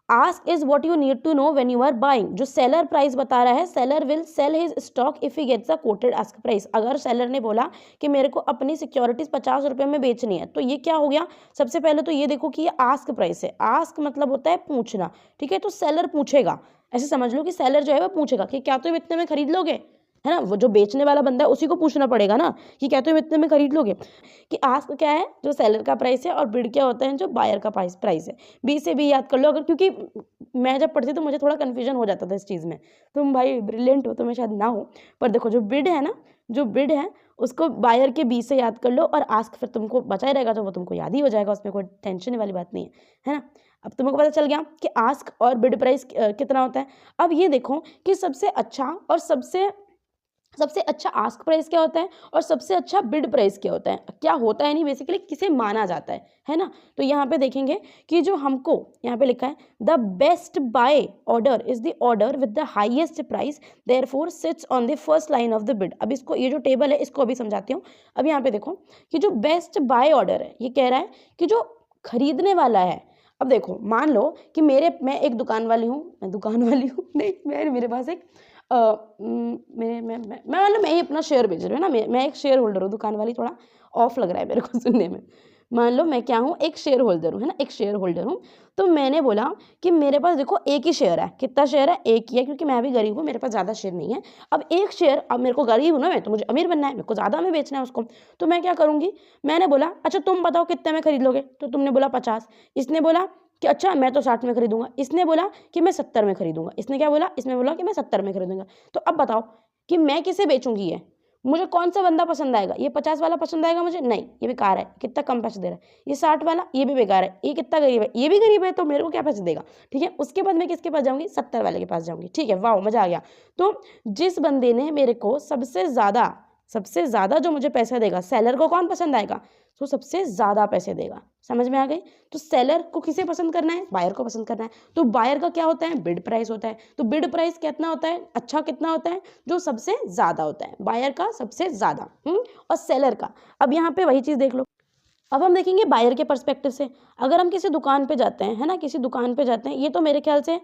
ask is what you need to know when you are buying. जो सेलर प्राइस बता रहा है, seller will sell his stock if he gets a quoted ask price. अगर सेलर ने बोला कि मेरे को अपनी सिक्योरिटीज 50 रुपये में बेचनी है, तो ये क्या हो गया? सबसे पहले तो ये देखो कि ये आस्क प्राइस है। आस्क मतलब होता है पूछना, ठीक है? तो सेलर पूछेगा, ऐसे समझ लो कि सेलर जो है वो पूछेगा कि क्या तुम इतने में खरीद लोगे, है ना? वो जो बेचने वाला बंदा है उसी को पूछना पड़ेगा ना कि क्या तुम इतने में खरीद लोगे। कि आस्क क्या है? जो सेलर का प्राइस है, और बिड क्या होता है? जो बायर का प्राइस है। बी से भी याद कर लो, अगर, क्योंकि मैं जब पढ़ती तो मुझे थोड़ा कन्फ्यूजन हो जाता था इस चीज़ में। तुम भाई ब्रिलियंट हो तो मैं शायद ना हो, पर देखो जो बिड है ना, जो बिड है उसको बायर के बी से याद कर लो, और आस्क फिर तुमको बचा ही रहेगा, तो वो तुमको याद ही हो जाएगा, उसमें कोई टेंशन वाली बात नहीं है ना? अब तुमको पता चल गया कि आस्क और बिड प्राइस कितना होता है। अब ये देखो कि सबसे अच्छा आस्क प्राइस क्या होता है और सबसे अच्छा बिड प्राइस क्या होता है। क्या होता है नहीं, बेसिकली किसे माना जाता है ना? तो यहाँ पे देखेंगे कि जो हमको यहाँ पे लिखा है, the best buy order is the order with the highest price therefore sits on the first line of the bid. अब इसको, ये जो टेबल है इसको अभी समझाती हूँ। अब यहाँ पे देखो कि जो बेस्ट बाय ऑर्डर है, ये कह रहा है कि जो खरीदने वाला है। अब देखो, मान लो कि मैं एक दुकान वाली हूँ, नहीं, मेरे पास एक मैं ही अपना शेयर बेच रही हूँ ना, मैं एक शेयर होल्डर हूँ। दुकान वाली थोड़ा ऑफ लग रहा है मेरे को सुनने में। मान लो मैं क्या हूँ, एक शेयर होल्डर हूँ, है ना, एक शेयर होल्डर हूँ। तो मैंने बोला कि मेरे पास देखो एक ही शेयर है। कितना शेयर है? एक ही है, क्योंकि मैं भी गरीब हूँ, मेरे पास ज़्यादा शेयर नहीं है। अब एक शेयर, अब मेरे को गरीब हूँ ना मैं, तो मुझे अमीर बनना है, मेरे को ज़्यादा में बेचना है उसको। तो मैं क्या करूँगी, मैंने बोला अच्छा तुम बताओ कितने में खरीद लोगे, तो तुमने बोला 50। इसने बोला कि अच्छा मैं तो 60 में खरीदूंगा। इसने बोला कि मैं 70 में खरीदूंगा। इसने क्या बोला? इसने बोला कि मैं 70 में खरीदूंगा। तो अब बताओ कि मैं किसे बेचूंगी? ये मुझे कौन सा बंदा पसंद आएगा? ये 50 वाला पसंद आएगा मुझे? नहीं, ये बेकार है, कितना कम पैसे दे रहा है। ये 60 वाला, ये भी बेकार है, ये कितना गरीब है, ये भी गरीब है, तो मेरे को क्या पैसे देगा? ठीक है, उसके बाद मैं किसके पास जाऊंगी? 70 वाले के पास जाऊंगी। ठीक है, वाह, मजा आ गया। तो जिस बंदे ने मेरे को सबसे ज़्यादा सबसे ज़्यादा जो मुझे पैसा देगा, सेलर को कौन पसंद आएगा, तो सबसे ज़्यादा पैसे देगा। समझ में आ गई। तो सेलर को किसे पसंद करना है, बायर को पसंद करना है। तो बायर का क्या होता है, बिड प्राइस होता है। तो बिड प्राइस कितना होता है, अच्छा कितना होता है, जो सबसे ज़्यादा होता है, बायर का सबसे ज़्यादा और सेलर का। अब यहाँ पे वही चीज़ देख लो। अब हम देखेंगे बायर के पर्सपेक्टिव से। अगर हम किसी दुकान पे जाते हैं, है ना, किसी दुकान पे जाते हैं, ये तो मेरे ख्याल से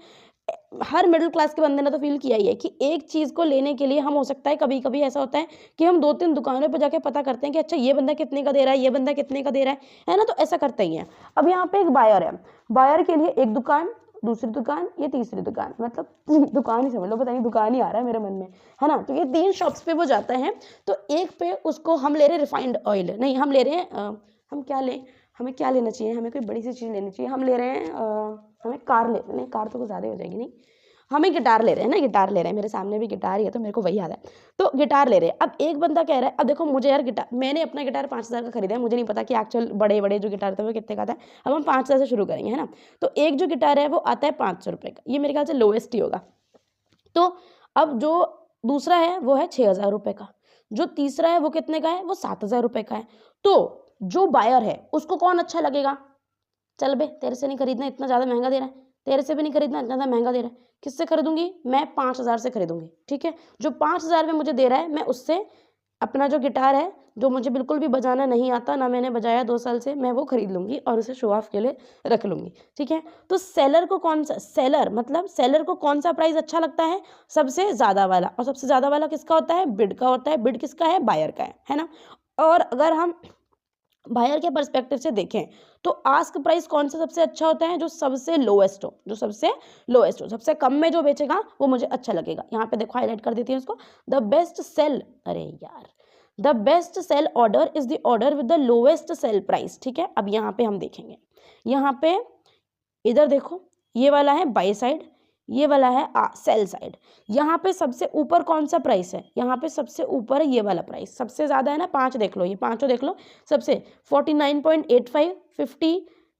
हर मिडिल क्लास के बंदे ने तो फील किया ही है कि एक चीज़ को लेने के लिए हम, हो सकता है कभी कभी ऐसा होता है कि हम 2-3 दुकानों पे जाके पता करते हैं कि अच्छा ये बंदा कितने का दे रहा है, ये बंदा कितने का दे रहा है ना, तो ऐसा करते ही है। अब यहाँ पे एक बायर है, बायर के लिए एक दुकान, दूसरी दुकान, ये तीसरी दुकान, मतलब दुकान ही समझ लो, पता नहीं दुकान ही आ रहा है मेरे मन में, है ना। तो ये 3 शॉप्स पे वो जाता है। तो एक पे उसको हम ले रहे रिफाइंड ऑयल, नहीं हम ले रहे हैं हम क्या लें, हमें क्या लेना चाहिए, हमें कोई बड़ी सी चीज़ लेनी चाहिए। हम ले रहे हैं हमें कार ले, नहीं कार तो कुछ ज़्यादा हो जाएगी, नहीं हमें गिटार ले रहे हैं ना, गिटार ले रहे हैं। मेरे सामने भी गिटार ही है तो मेरे को वही याद है। तो गिटार ले रहे हैं। अब एक बंदा कह रहा है, अब देखो मुझे यार गिटार, मैंने अपना गिटार 5,000 का खरीदा है, मुझे नहीं पता कि एक्चुअल बड़े बड़े जो गिटार थे वो कितने का था। अब हम 5,000 से शुरू करेंगे, है ना। तो एक जो गिटार है वो आता है 500 रुपये का, ये मेरे ख्याल से लोएस्ट ही होगा। तो अब जो दूसरा है वो है 6,000 रुपये का, जो तीसरा है वो कितने का है, वो 7,000 रुपये का है। तो जो बायर है उसको कौन अच्छा लगेगा, चल बे तेरे से नहीं खरीदना, इतना ज़्यादा महंगा दे रहा है, तेरे से भी नहीं खरीदना, इतना ज़्यादा महंगा दे रहा है, किससे खरीदूंगी मैं, 5,000 से खरीदूंगी। ठीक है, जो 5,000 में मुझे दे रहा है, मैं उससे अपना जो गिटार है, जो मुझे बिल्कुल भी बजाना नहीं आता, ना मैंने बजाया 2 साल से, मैं वो खरीद लूंगी और उसे शो ऑफ के लिए रख लूंगी। ठीक है, तो सेलर को कौन सा, सेलर मतलब सेलर को कौन सा प्राइस अच्छा लगता है, सबसे ज़्यादा वाला। और सबसे ज़्यादा वाला किसका होता है, बिड का होता है। बिड किसका है, बायर का है ना। और अगर हम बायर के पर्सपेक्टिव से देखें तो आस्क प्राइस कौन सा सबसे अच्छा होता है, जो सबसे लोएस्ट हो, जो सबसे लोएस्ट हो, सबसे कम में जो बेचेगा वो मुझे अच्छा लगेगा। यहाँ पे देखो हाईलाइट कर देती है उसको, द बेस्ट सेल, अरे यार, the best sell order is the order with the lowest sell price. ठीक है, अब यहाँ पे हम देखेंगे, यहाँ पे इधर देखो, ये वाला है बाई साइड, ये वाला है सेल साइड। यहाँ पे सबसे ऊपर कौन सा प्राइस है, यहाँ पे सबसे ऊपर है ये वाला प्राइस, सबसे ज़्यादा है ना, 5 देख लो, ये पाँचों देख लो, सबसे 49.85, 50,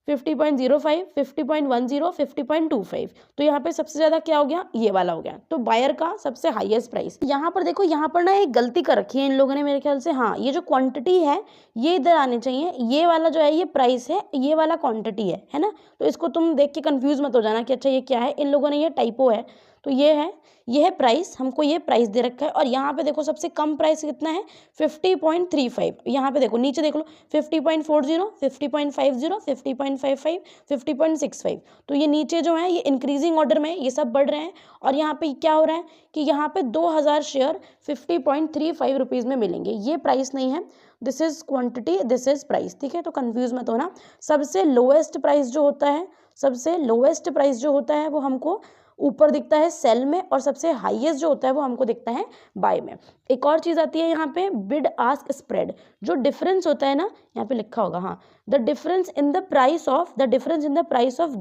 50.05, 50.10, 50.25। तो यहाँ पे सबसे ज़्यादा क्या हो गया, ये वाला हो गया। तो बायर का सबसे हाईएस्ट प्राइस। यहाँ पर देखो, यहाँ पर ना एक गलती कर रखी है इन लोगों ने मेरे ख्याल से, हाँ ये जो क्वांटिटी है ये इधर आनी चाहिए, ये वाला जो है ये प्राइस है, ये वाला क्वांटिटी है ना। तो इसको तुम देख के कंफ्यूज मत हो जाना कि अच्छा ये क्या है, इन लोगों ने ये टाइपो है। तो ये है प्राइस, हमको ये प्राइस दे रखा है। और यहाँ पे देखो सबसे कम प्राइस कितना है, 50.35। यहाँ पे देखो नीचे देख लो, 50.40, 50.50, 50.55, 50.65। तो ये नीचे जो है ये इंक्रीजिंग ऑर्डर में ये सब बढ़ रहे हैं। और यहाँ पे क्या हो रहा है कि यहाँ पे 2,000 शेयर 50.35 रुपीज़ में मिलेंगे। ये प्राइस नहीं है, this is quantity, this is price. ठीक है, तो कंफ्यूज मत होना। सबसे लोएस्ट प्राइस जो होता है, सबसे लोएस्ट प्राइस जो होता है वो हमको ऊपर दिखता है सेल में, और सबसे हाईएस्ट जो होता है वो हमको दिखता है बाय में। एक और चीज़ आती है यहाँ पे, बिड आस्क स्प्रेड। जो डिफरेंस होता है ना, यहाँ पे लिखा होगा, हाँ, the difference in the price of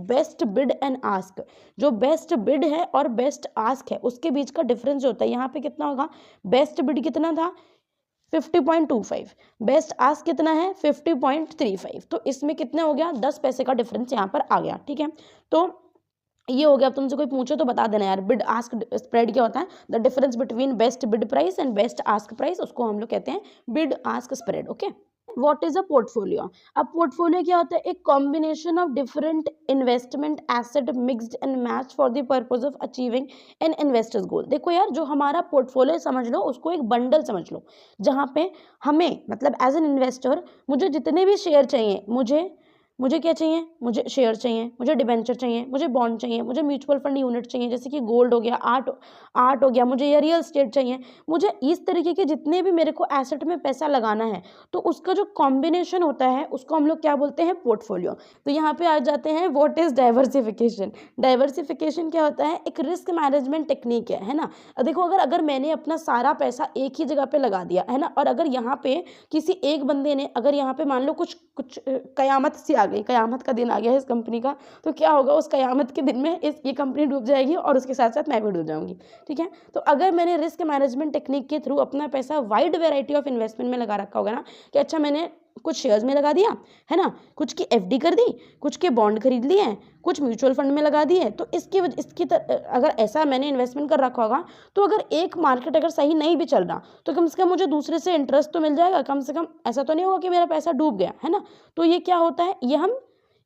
best bid and ask. जो बेस्ट बिड है और बेस्ट आस्क है उसके बीच का डिफरेंस जो होता है, यहाँ पे कितना होगा, बेस्ट बिड कितना था 50.25, बेस्ट आस्क कितना है 50.35। तो इसमें कितना हो गया, 10 पैसे का डिफरेंस यहाँ पर आ गया। ठीक है, तो ये हो गया। अब तुमसे कोई पूछो तो बता देना यार, बिड आस्क स्प्रेड क्या होता है, the difference between best bid price and best ask price, उसको हम लोग कहते हैं bid ask spread. Okay, what is a portfolio. अब पोर्टफोलियो क्या होता है, एक combination of different investment asset mixed and match for the purpose of achieving an investor's goal. देखो यार, जो हमारा पोर्टफोलियो समझ लो, उसको एक बंडल समझ लो, जहाँ पे हमें मतलब एज एन इन्वेस्टर मुझे जितने भी शेयर चाहिए, मुझे क्या चाहिए, मुझे शेयर चाहिए, मुझे डिबेंचर चाहिए, मुझे बॉन्ड चाहिए, मुझे म्यूचुअल फंड यूनिट चाहिए, जैसे कि गोल्ड हो गया, आर्ट हो गया, मुझे ये रियल एस्टेट चाहिए, मुझे इस तरीके के जितने भी मेरे को एसेट में पैसा लगाना है, तो उसका जो कॉम्बिनेशन होता है उसको हम लोग क्या बोलते हैं, पोर्टफोलियो। तो यहाँ पे आ जाते हैं, व्हाट इज डाइवर्सिफिकेशन। डाइवर्सिफिकेशन क्या होता है, एक रिस्क मैनेजमेंट टेक्निक है ना। देखो, अगर मैंने अपना सारा पैसा एक ही जगह पे लगा दिया है ना, और अगर यहाँ पे किसी एक बंदे ने, अगर यहाँ पे मान लो कुछ कयामत सी आ गई, कयामत का दिन आ गया इस कंपनी का, तो क्या होगा, उस कयामत के दिन में ये कंपनी डूब जाएगी और उसके साथ साथ मैं भी डूब जाऊंगी। ठीक है, तो अगर मैंने रिस्क मैनेजमेंट टेक्निक के थ्रू अपना पैसा वाइड वैरायटी ऑफ इन्वेस्टमेंट में लगा रखा होगा ना, कि अच्छा मैंने कुछ शेयर्स में लगा दिया, है ना, कुछ की एफडी कर दी, कुछ के बॉन्ड खरीद लिए हैं, कुछ म्यूचुअल फंड में लगा दिए। तो अगर ऐसा मैंने इन्वेस्टमेंट कर रखा होगा, तो अगर एक मार्केट अगर सही नहीं भी चल रहा, तो कम से कम मुझे दूसरे से इंटरेस्ट तो मिल जाएगा, कम से कम ऐसा तो नहीं होगा कि मेरा पैसा डूब गया, है ना। तो ये क्या होता है, ये हम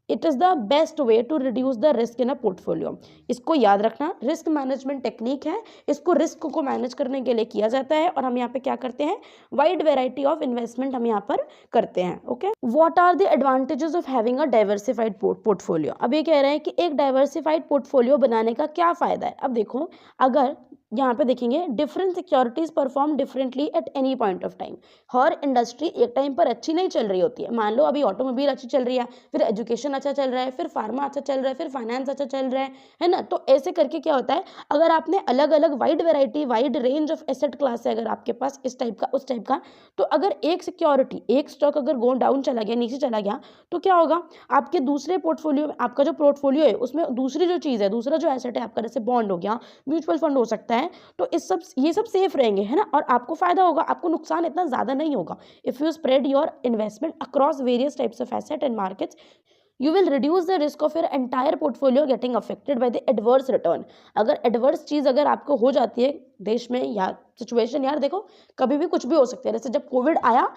it is the best way to reduce the risk in a portfolio. इसको याद रखना, रिस्क मैनेजमेंट टेक्निक है, इसको रिस्क को मैनेज करने के लिए किया जाता है। और हम यहाँ पे क्या करते हैं, वाइड वेराइटी ऑफ इन्वेस्टमेंट हम यहाँ पर करते हैं। Okay, what are the advantages of having a diversified portfolio. अब ये कह रहे हैं कि एक डाइवर्सिफाइड पोर्टफोलियो बनाने का क्या फ़ायदा है। अब देखो, अगर यहाँ पे देखेंगे, different securities perform differently at any point of time. Her industry एक टाइम पर अच्छी नहीं चल रही होती है। मान लो अभी ऑटोमोबाइल अच्छी चल रही है, फिर एजुकेशन अच्छा चल रहा है, फिर फार्मा अच्छा चल रहा है, फिर फाइनेंस अच्छा चल रहा है ना। तो ऐसे करके क्या होता है, अगर आपने अलग अलग wide variety, wide range of asset class है अगर आपके पास, इस टाइप का उस टाइप का, तो अगर एक सिक्योरिटी, एक स्टॉक अगर गो डाउन चला गया, नीचे चला गया, तो क्या होगा, आपके दूसरे पोर्टफोलियो में, आपका जो पोर्टफोलियो है उसमें दूसरी जो चीज़ है, दूसरा जो एसेट है आपका, जैसे बॉन्ड हो गया, म्यूचुअल फंड हो सकता है, तो ये सब सेफ रहेंगे, है ना। और आपको फायदा होगा, आपको नुकसान इतना ज्यादा नहीं होगा। If you spread your investment across various types of asset and markets, you will reduce the risk of your entire portfolio getting affected by the adverse return। अगर एडवर्स चीज़ अगर आपको हो जाती है देश में या सिचुएशन, यार देखो कभी भी कुछ भी हो सकता है। जैसे जब कोविड आया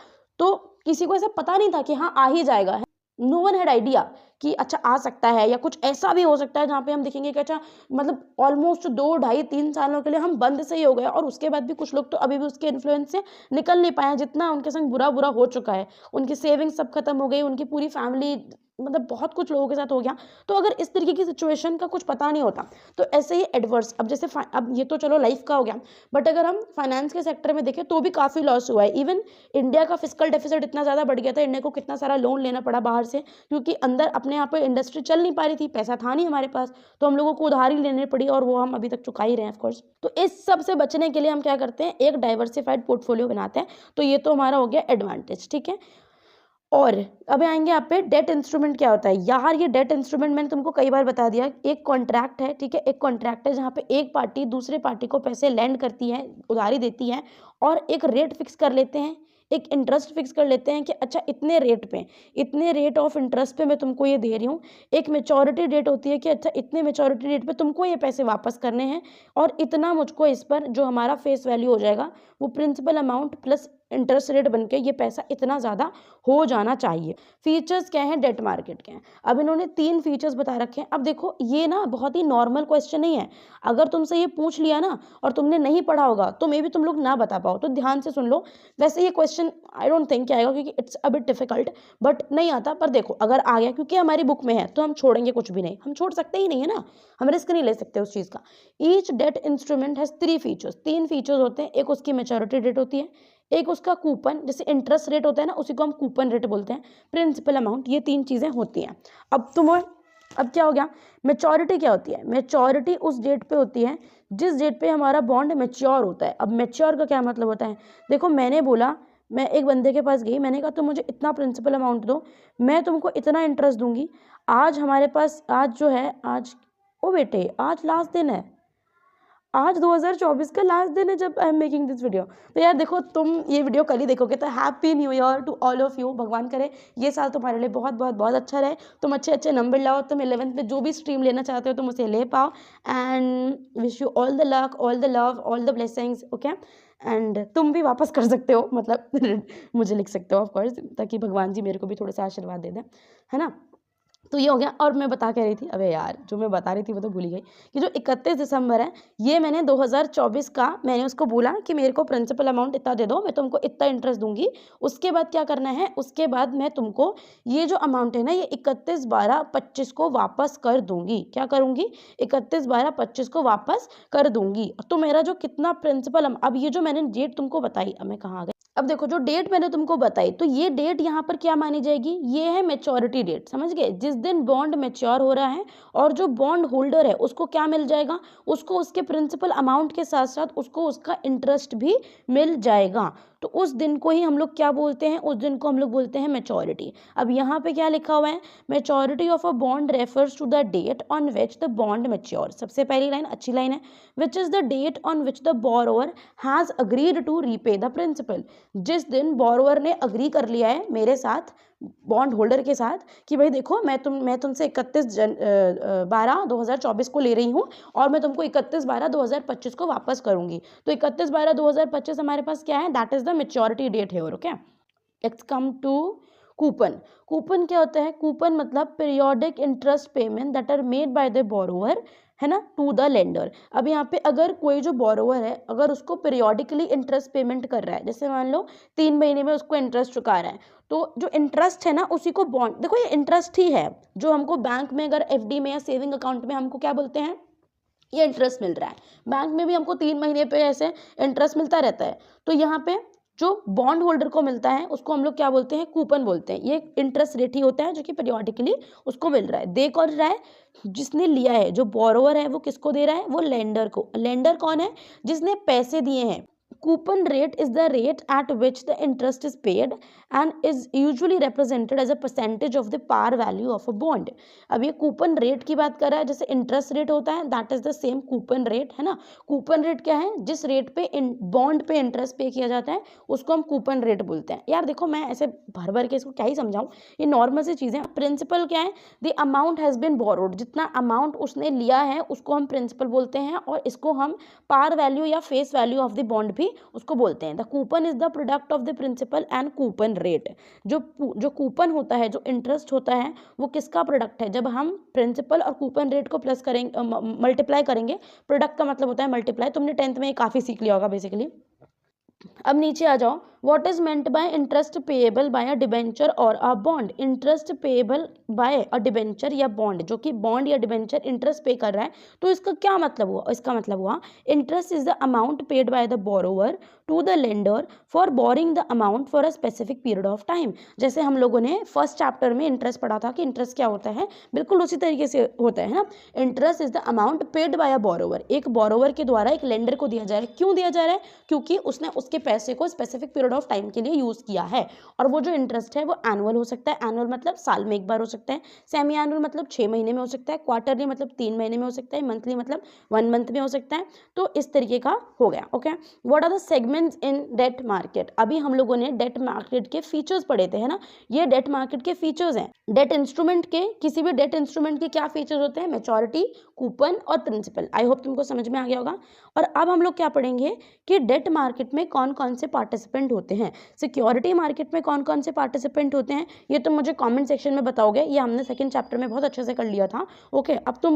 तो किसी को ऐसा पता नहीं था कि हाँ आ ही जाएगा, नो वन हैड आइडिया कि अच्छा आ सकता है, या कुछ ऐसा भी हो सकता है जहाँ पे हम देखेंगे कि अच्छा मतलब ऑलमोस्ट 2, 2.5, 3 सालों के लिए हम बंद से ही हो गए, और उसके बाद भी कुछ लोग तो अभी भी उसके इन्फ्लुएंस से निकल नहीं पाए, जितना उनके संग बुरा बुरा हो चुका है। उनकी सेविंग्स सब खत्म हो गई, उनकी पूरी फैमिली, मतलब बहुत कुछ लोगों के साथ हो गया। तो अगर इस तरीके की सिचुएशन का कुछ पता नहीं होता, तो ऐसे ही एडवर्स, अब जैसे अब ये तो चलो लाइफ का हो गया, बट अगर हम फाइनेंस के सेक्टर में देखें तो भी काफ़ी लॉस हुआ है। इवन इंडिया का फिस्कल डेफिसिट इतना ज़्यादा बढ़ गया था, इंडिया को कितना सारा लोन लेना पड़ा बाहर से, क्योंकि अंदर अपने यहाँ पे इंडस्ट्री चल नहीं पा रही थी, पैसा था नहीं हमारे पास, तो हम लोगों को उधारी लेनी पड़ी, और वो हम अभी तक चुका ही रहे हैं ऑफकोर्स। तो इस सब से बचने के लिए हम क्या करते हैं, एक डाइवर्सिफाइड पोर्टफोलियो बनाते हैं। तो ये तो हमारा हो गया एडवांटेज, ठीक है। और अब आएंगे आप पे डेट इंस्ट्रूमेंट क्या होता है। यार ये डेट इंस्ट्रूमेंट मैंने तुमको कई बार बता दिया, एक कॉन्ट्रैक्ट है, ठीक है, एक कॉन्ट्रैक्ट है जहाँ पे एक पार्टी दूसरे पार्टी को पैसे लैंड करती है, उधारी देती है, और एक रेट फिक्स कर लेते हैं, एक इंटरेस्ट फिक्स कर लेते हैं कि अच्छा इतने रेट पे, इतने रेट ऑफ इंटरेस्ट पे मैं तुमको ये दे रही हूँ। एक मेचोरिटी डेट होती है कि अच्छा इतने मेचोरिटी डेट पे तुमको ये पैसे वापस करने हैं, और इतना मुझको इस पर जो हमारा फेस वैल्यू हो जाएगा वो principal amount plus interest rate बन के ये पैसा इतना ज़्यादा हो जाना चाहिए। फीचर्स क्या हैं डेट मार्केट के हैं, अब इन्होंने 3 फीचर्स बता रखे हैं। अब देखो ये ना बहुत ही नॉर्मल क्वेश्चन नहीं है, अगर तुमसे ये पूछ लिया ना और तुमने नहीं पढ़ा होगा तो मे भी तुम लोग ना बता पाओ, तो ध्यान से सुन लो। वैसे ये क्वेश्चन आई डोंट थिंक आएगा, क्योंकि it's a bit difficult, but नहीं आता, पर देखो अगर आ गया क्योंकि हमारी बुक में है तो हम छोड़ेंगे कुछ भी नहीं, हम छोड़ सकते ही नहीं है ना, हम रिस्क नहीं ले सकते उस चीज़ का। Each debt instrument has 3 features, 3 features होते हैं। एक उसकी मेच्योरिटी डेट होती है, एक उसका कूपन, जैसे इंटरेस्ट रेट होता है ना उसी को हम कूपन रेट बोलते हैं, प्रिंसिपल अमाउंट, ये 3 चीज़ें होती हैं। अब क्या हो गया, मेच्योरिटी क्या होती है, मेच्योरिटी उस डेट पे होती है जिस डेट पे हमारा बॉन्ड मेच्योर होता है। अब मेच्योर का क्या मतलब होता है, देखो मैंने बोला, मैं एक बंदे के पास गई, मैंने कहा तुम मुझे इतना प्रिंसिपल अमाउंट दो, मैं तुमको इतना इंटरेस्ट दूंगी। आज हमारे पास, आज जो है, आज ओ बेटे आज लास्ट दिन है, आज 2024 का लास्ट दिन है जब I am making this video. तो यार देखो तुम ये वीडियो कल ही देखोगे, तो happy new year to all of you. भगवान करे ये साल तुम्हारे लिए बहुत बहुत बहुत अच्छा रहे, तुम अच्छे अच्छे नंबर लाओ, तुम 11th में जो भी स्ट्रीम लेना चाहते हो तुम उसे ले पाओ, and wish you all the luck, all the love, all the blessings. Okay, and तुम भी वापस कर सकते हो, मतलब मुझे लिख सकते हो ऑफकोर्स, ताकि भगवान जी मेरे को भी थोड़ा सा आशीर्वाद दे दें, है ना। तो ये हो गया। और मैं बता के रही थी, अबे यार जो मैं बता रही थी वो तो भूल ही गई, कि जो 31 दिसंबर है ये मैंने 2024 का, मैंने उसको बोला कि मेरे को प्रिंसिपल अमाउंट इतना दे दो, मैं तुमको इतना इंटरेस्ट दूंगी। उसके बाद क्या करना है, उसके बाद मैं तुमको ये जो अमाउंट है ना ये 31/12/25 को वापस कर दूंगी। क्या करूंगी, 31/12/25 को वापस कर दूंगी। तो मेरा जो कितना प्रिंसिपल, अब ये जो मैंने डेट तुमको बताई, अब मैं कहाँ आ गई, अब देखो जो डेट मैंने तुमको बताई, तो ये डेट यहाँ पर क्या मानी जाएगी, ये है मेच्योरिटी डेट, समझ गए, जिस दिन बॉन्ड मेच्योर हो रहा है, और जो बॉन्ड होल्डर है उसको क्या मिल जाएगा, उसको उसके प्रिंसिपल अमाउंट के साथ साथ उसको उसका इंटरेस्ट भी मिल जाएगा। तो उस दिन को ही हम लोग क्या बोलते हैं, उस दिन को हम लोग बोलते हैं मैच्योरिटी। अब यहाँ पे क्या लिखा हुआ है, maturity of a bond refers to the date on which the bond mature. सबसे पहली लाइन अच्छी लाइन है, which is the date on which the borrower has agreed to repay the principal. जिस दिन बोरोवर ने अग्री कर लिया है मेरे साथ, बॉन्ड होल्डर के साथ, कि भाई देखो मैं तुमसे 31/12/2024 को ले रही हूँ और मैं तुमको 31/12/2025 को वापस करूंगी। तो 31/12/2025 हमारे पास क्या है, that is the maturity date है। Okay, let's come to coupon. Coupon क्या होता है, कूपन मतलब periodic interest payment that are made by the borrower, है ना, टू द लेंडर। अब यहाँ पे अगर कोई जो बोरोवर है अगर उसको पीरियोडिकली इंटरेस्ट पेमेंट कर रहा है, जैसे मान लो 3 महीने में उसको इंटरेस्ट चुका रहा है, तो जो इंटरेस्ट है ना उसी को बॉन्ड, देखो ये इंटरेस्ट ही है जो हमको बैंक में अगर एफडी में या सेविंग अकाउंट में हमको क्या बोलते हैं, ये इंटरेस्ट मिल रहा है। बैंक में भी हमको 3 महीने पे ऐसे इंटरेस्ट मिलता रहता है। तो यहाँ पे जो बॉन्ड होल्डर को मिलता है उसको हम लोग क्या बोलते हैं, कूपन बोलते हैं। ये इंटरेस्ट रेट ही होता है जो कि पीरियोडिकली उसको मिल रहा है। दे कौन रहा है, जिसने लिया है, जो बोरोवर है वो किसको दे रहा है, वो लेंडर को। लेंडर कौन है, जिसने पैसे दिए हैं। Coupon rate is the rate at which the interest is paid and is usually represented as a percentage of the par value of a bond. अब ये कूपन रेट की बात कर रहा है, जैसे इंटरेस्ट रेट होता है that is the same coupon rate, है ना। कूपन रेट क्या है, जिस रेट पे बॉन्ड पे इंटरेस्ट पे किया जाता है उसको हम कूपन रेट बोलते हैं। यार देखो मैं ऐसे भर भर के इसको क्या ही समझाऊं, ये नॉर्मल सी चीजें। प्रिंसिपल क्या है, the amount has been borrowed, जितना अमाउंट उसने लिया है उसको हम प्रिंसिपल बोलते हैं, और इसको हम पार वैल्यू या face value of the bond भी उसको बोलते हैं। The coupon is the product of the principal and coupon rate. जो कूपन होता है, जो इंटरेस्ट होता है, वो किसका प्रोडक्ट है, जब हम प्रिंसिपल और कूपन रेट को प्लस करेंगे, मल्टीप्लाई करेंगे। प्रोडक्ट का मतलब होता है मल्टीप्लाई, तुमने 10th में काफी सीख लिया होगा बेसिकली। अब नीचे आ जाओ, what is meant by interest payable by a debenture और a bond. Interest payable by a debenture या बॉन्ड, जो कि बॉन्ड या डिबेंचर इंटरेस्ट पे कर रहा है, तो इसका क्या मतलब हुआ, इसका मतलब हुआ interest is the amount paid by the borrower to the lender for borrowing the amount for a specific period of time. जैसे हम लोगों ने फर्स्ट चैप्टर में इंटरेस्ट पढ़ा था कि इंटरेस्ट क्या होता है, बिल्कुल उसी तरीके से होता है ना। Interest is the amount paid bye a borrower, एक बोरोवर के द्वारा एक लेंडर को दिया जा रहा है। क्यों दिया जा रहा है, क्योंकि उसने उसके पैसे को स्पेसिफिक पीरियड ऑफ टाइम के लिए यूज किया है। और वो जो इंटरेस्ट है वो एनुअल हो सकता है, एनुअल मतलब साल में एक बार हो सकता है, सेमी एनुअल मतलब 6 महीने में हो सकता है, क्वार्टरली मतलब 3 महीने में हो सकता है, मंथली मतलब 1 मंथ में हो सकता है। तो इस तरीके का हो गया। Okay, what are the segments in debt market. अभी हम लोगों ने डेट मार्केट के फीचर्स पढ़े थे, है ना। ये डेट मार्केट के फीचर्स हैं। डेट इंस्ट्रूमेंट के, किसी भी डेट इंस्ट्रूमेंट के क्या फीचर्स होते हैं, मैच्योरिटी, कूपन और प्रिंसिपल। आई होप तुमको समझ में आ गया होगा। और अब हम लोग क्या पढ़ेंगे कि डेट मार्केट में कौन कौन से पार्टिसिपेंट होते हैं, सिक्योरिटी मार्केट में कौन कौन से पार्टिसिपेंट होते हैं, ये तुम मुझे कमेंट सेक्शन में बताओगे। ये हमने सेकंड चैप्टर में बहुत अच्छे से कर लिया था। ओके, अब तुम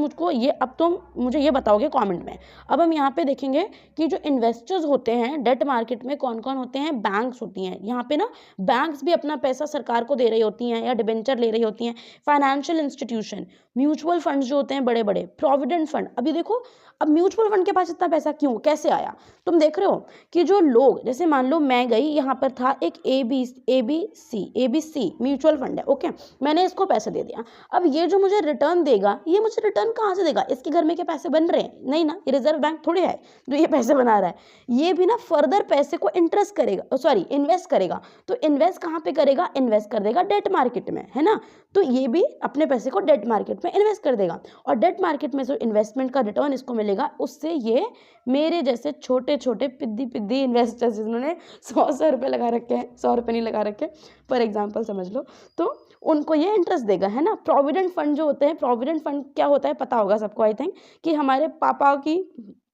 मुझे ये बताओगे कमेंट में। अब हम यहाँ पे देखेंगे कि जो इन्वेस्टर्स होते हैं डेट मार्केट में कौन कौन होते हैं, बैंक्स होती हैं। यहाँ पे ना बैंक्स भी अपना पैसा सरकार को दे रही होती हैं या डिबेंचर ले रही होती हैं। फाइनेंशियल इंस्टीट्यूशन, म्यूचुअल फंड जो होते हैं बड़े बड़े, प्रोविडेंट फंड। अभी देखो, अब म्यूचुअल फंड के पास इतना पैसा क्यों, कैसे आया, तुम देख रहे हो कि जो लोग, जैसे मान लो मैं गई, यहाँ पर था एक एबीसी म्यूचुअल फंड है। ओके, मैंने इसको पैसे दे दिया। अब ये जो मुझे रिटर्न देगा, ये मुझे रिटर्न कहाँ से देगा, इसके घर में क्या पैसे बन रहे हैं, नहीं ना, ये रिजर्व बैंक थोड़े है जो ये पैसे बना रहा है। ये भी ना फर्दर पैसे को इंटरेस्ट करेगा, सॉरी इन्वेस्ट करेगा। तो इन्वेस्ट कहाँ पे करेगा, इन्वेस्ट कर देगा डेट मार्केट में, है ना। तो ये भी अपने पैसे को डेट मार्केट में इन्वेस्ट कर देगा, और डेट मार्केट में जो इन्वेस्टमेंट का रिटर्न इसको मिलेगा, उससे ये मेरे जैसे छोटे छोटे पिद्दी इन्वेस्टर्स जिन्होंने 100 रुपये लगा रखे हैं, 100 रुपये नहीं लगा रखे, फॉर एग्जाम्पल समझ लो, तो उनको ये इंटरेस्ट देगा, है ना। प्रोविडेंट फंड जो होते हैं, प्रोविडेंट फंड क्या होता है पता होगा सबको आई थिंक, कि हमारे पापा की,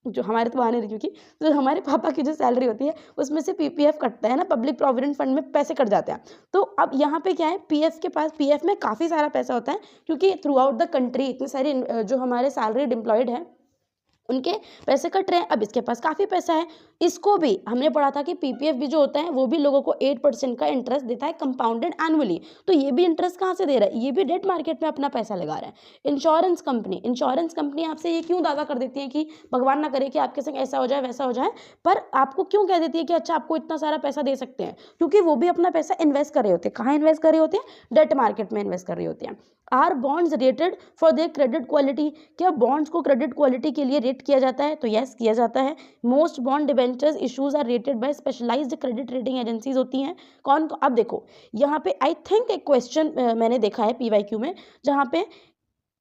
जो हमारे तो आने रही, क्योंकि तो हमारे पापा की जो सैलरी होती है उसमें से पीपीएफ कटता है ना, पब्लिक प्रोविडेंट फंड में पैसे कट जाते हैं। तो अब यहाँ पे क्या है, पीएफ के पास, पीएफ में काफ़ी सारा पैसा होता है, क्योंकि थ्रू आउट द कंट्री इतने सारे जो हमारे सैलरीड एम्प्लॉयड हैं उनके पैसे कट रहे हैं। अब इसके पास काफ़ी पैसा है, इसको भी हमने पढ़ा था कि पीपीएफ भी जो होता है वो भी लोगों को 8% का इंटरेस्ट देता है कंपाउंडेड एनुअली। तो ये भी इंटरेस्ट कहाँ से दे रहा है, ये भी डेट मार्केट में अपना पैसा लगा रहा है। इंश्योरेंस कंपनी आपसे ये क्यों दावा कर देती है कि भगवान ना करे कि आपके संग ऐसा हो जाए वैसा हो जाए, पर आपको क्यों कह देती है कि अच्छा आपको इतना सारा पैसा दे सकते हैं, क्योंकि वो भी अपना पैसा इन्वेस्ट कर रहे होते हैं। कहाँ इन्वेस्ट कर रहे होते हैं, डेट मार्केट में इन्वेस्ट कर रहे होते हैं। Are bonds rated for their credit quality, क्या बॉन्ड्स को क्रेडिट क्वालिटी के लिए रेट किया जाता है? तो यस किया जाता है। Most bond debentures issues are rated by specialised credit rating agencies होती हैं। कौन? अब देखो यहाँ पे आई थिंक एक क्वेश्चन मैंने देखा है PYQ में, जहाँ पे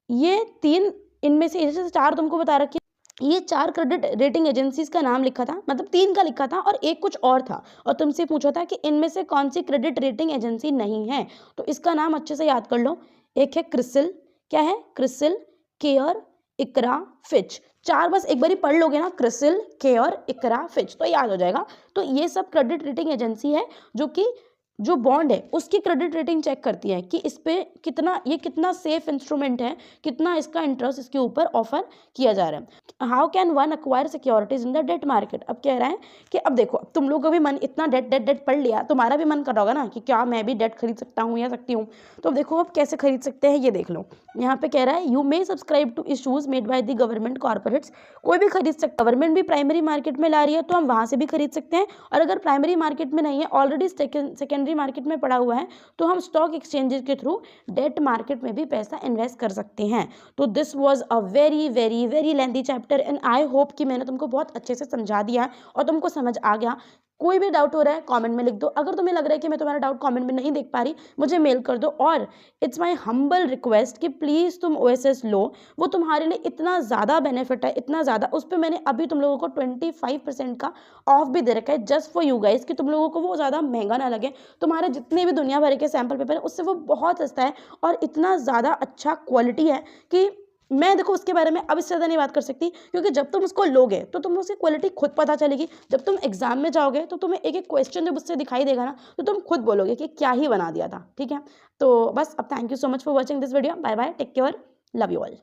ये तीन, इनमें से जैसे चार तुमको बता रखी, ये चार क्रेडिट रेटिंग एजेंसीज का नाम लिखा था, मतलब तीन का लिखा था और एक कुछ और था, और तुमसे पूछा था कि इनमें से कौन सी क्रेडिट रेटिंग एजेंसी नहीं है। तो इसका नाम अच्छे से याद कर लो। एक है क्रिसिल, क्या है? क्रिसिल, केयर, इकरा, फिच। चार बस एक बार ही पढ़ लोगे ना, क्रिसिल, केयर, इकरा, फिच, तो याद हो जाएगा। तो ये सब क्रेडिट रेटिंग एजेंसी है जो कि जो बॉन्ड है उसकी क्रेडिट रेटिंग चेक करती है कि इस पे कितना, ये कितना सेफ इंस्ट्रूमेंट है, कितना इसका इंटरेस्ट इसके ऊपर ऑफर किया जा रहा है। How can one acquire securities in the debt market? अब कह रहा है कि अब देखो, अब तुम लोग का भी मन इतना डेट पढ़ लिया, तुम्हारा भी मन कर रहा होगा ना कि क्या मैं भी डेट खरीद सकता हूँ या सकती हूँ। तो अब देखो अब कैसे खरीद सकते हैं ये देख लो। यहाँ पे कह रहा है you may subscribe to issues made by the government corporates. कोई भी खरीद सकता, गवर्नमेंट भी प्राइमरी मार्केट में ला रही है तो हम वहाँ से भी खरीद सकते हैं, और अगर प्राइमरी मार्केट में नहीं है, ऑलरेडी सेकेंडरी मार्केट में पड़ा हुआ है, तो हम स्टॉक एक्सचेंजेस के थ्रू डेट मार्केट में भी पैसा इन्वेस्ट कर सकते हैं। तो this was a very very very lengthy chapter and I hope कि मैंने तुमको बहुत अच्छे से समझा दिया और तुमको समझ आ गया। कोई भी डाउट हो रहा है कमेंट में लिख दो, अगर तुम्हें लग रहा है कि मैं तुम्हारा डाउट कमेंट में नहीं देख पा रही, मुझे मेल कर दो। और इट्स माय हम्बल रिक्वेस्ट कि प्लीज़ तुम OSS लो, वो तुम्हारे लिए इतना ज़्यादा बेनिफिट है, इतना ज़्यादा, उस पर मैंने अभी तुम लोगों को 25% का ऑफ भी दे रखा है जस्ट फॉर यू गाइस, कि तुम लोगों को वो ज़्यादा महंगा ना लगे। तुम्हारे जितने भी दुनिया भर के सैम्पल पेपर है उससे वो बहुत सस्ता है और इतना ज़्यादा अच्छा क्वालिटी है कि मैं देखो उसके बारे में अब इससे ज़्यादा नहीं बात कर सकती, क्योंकि जब तुम उसको लोगे तो तुम उसकी क्वालिटी खुद पता चलेगी। जब तुम एग्जाम में जाओगे तो तुम्हें एक एक क्वेश्चन जब उससे दिखाई देगा ना, तो तुम खुद बोलोगे कि क्या ही बना दिया था। ठीक है, तो बस अब thank you so much for watching this video. Bye bye, take care, love you all.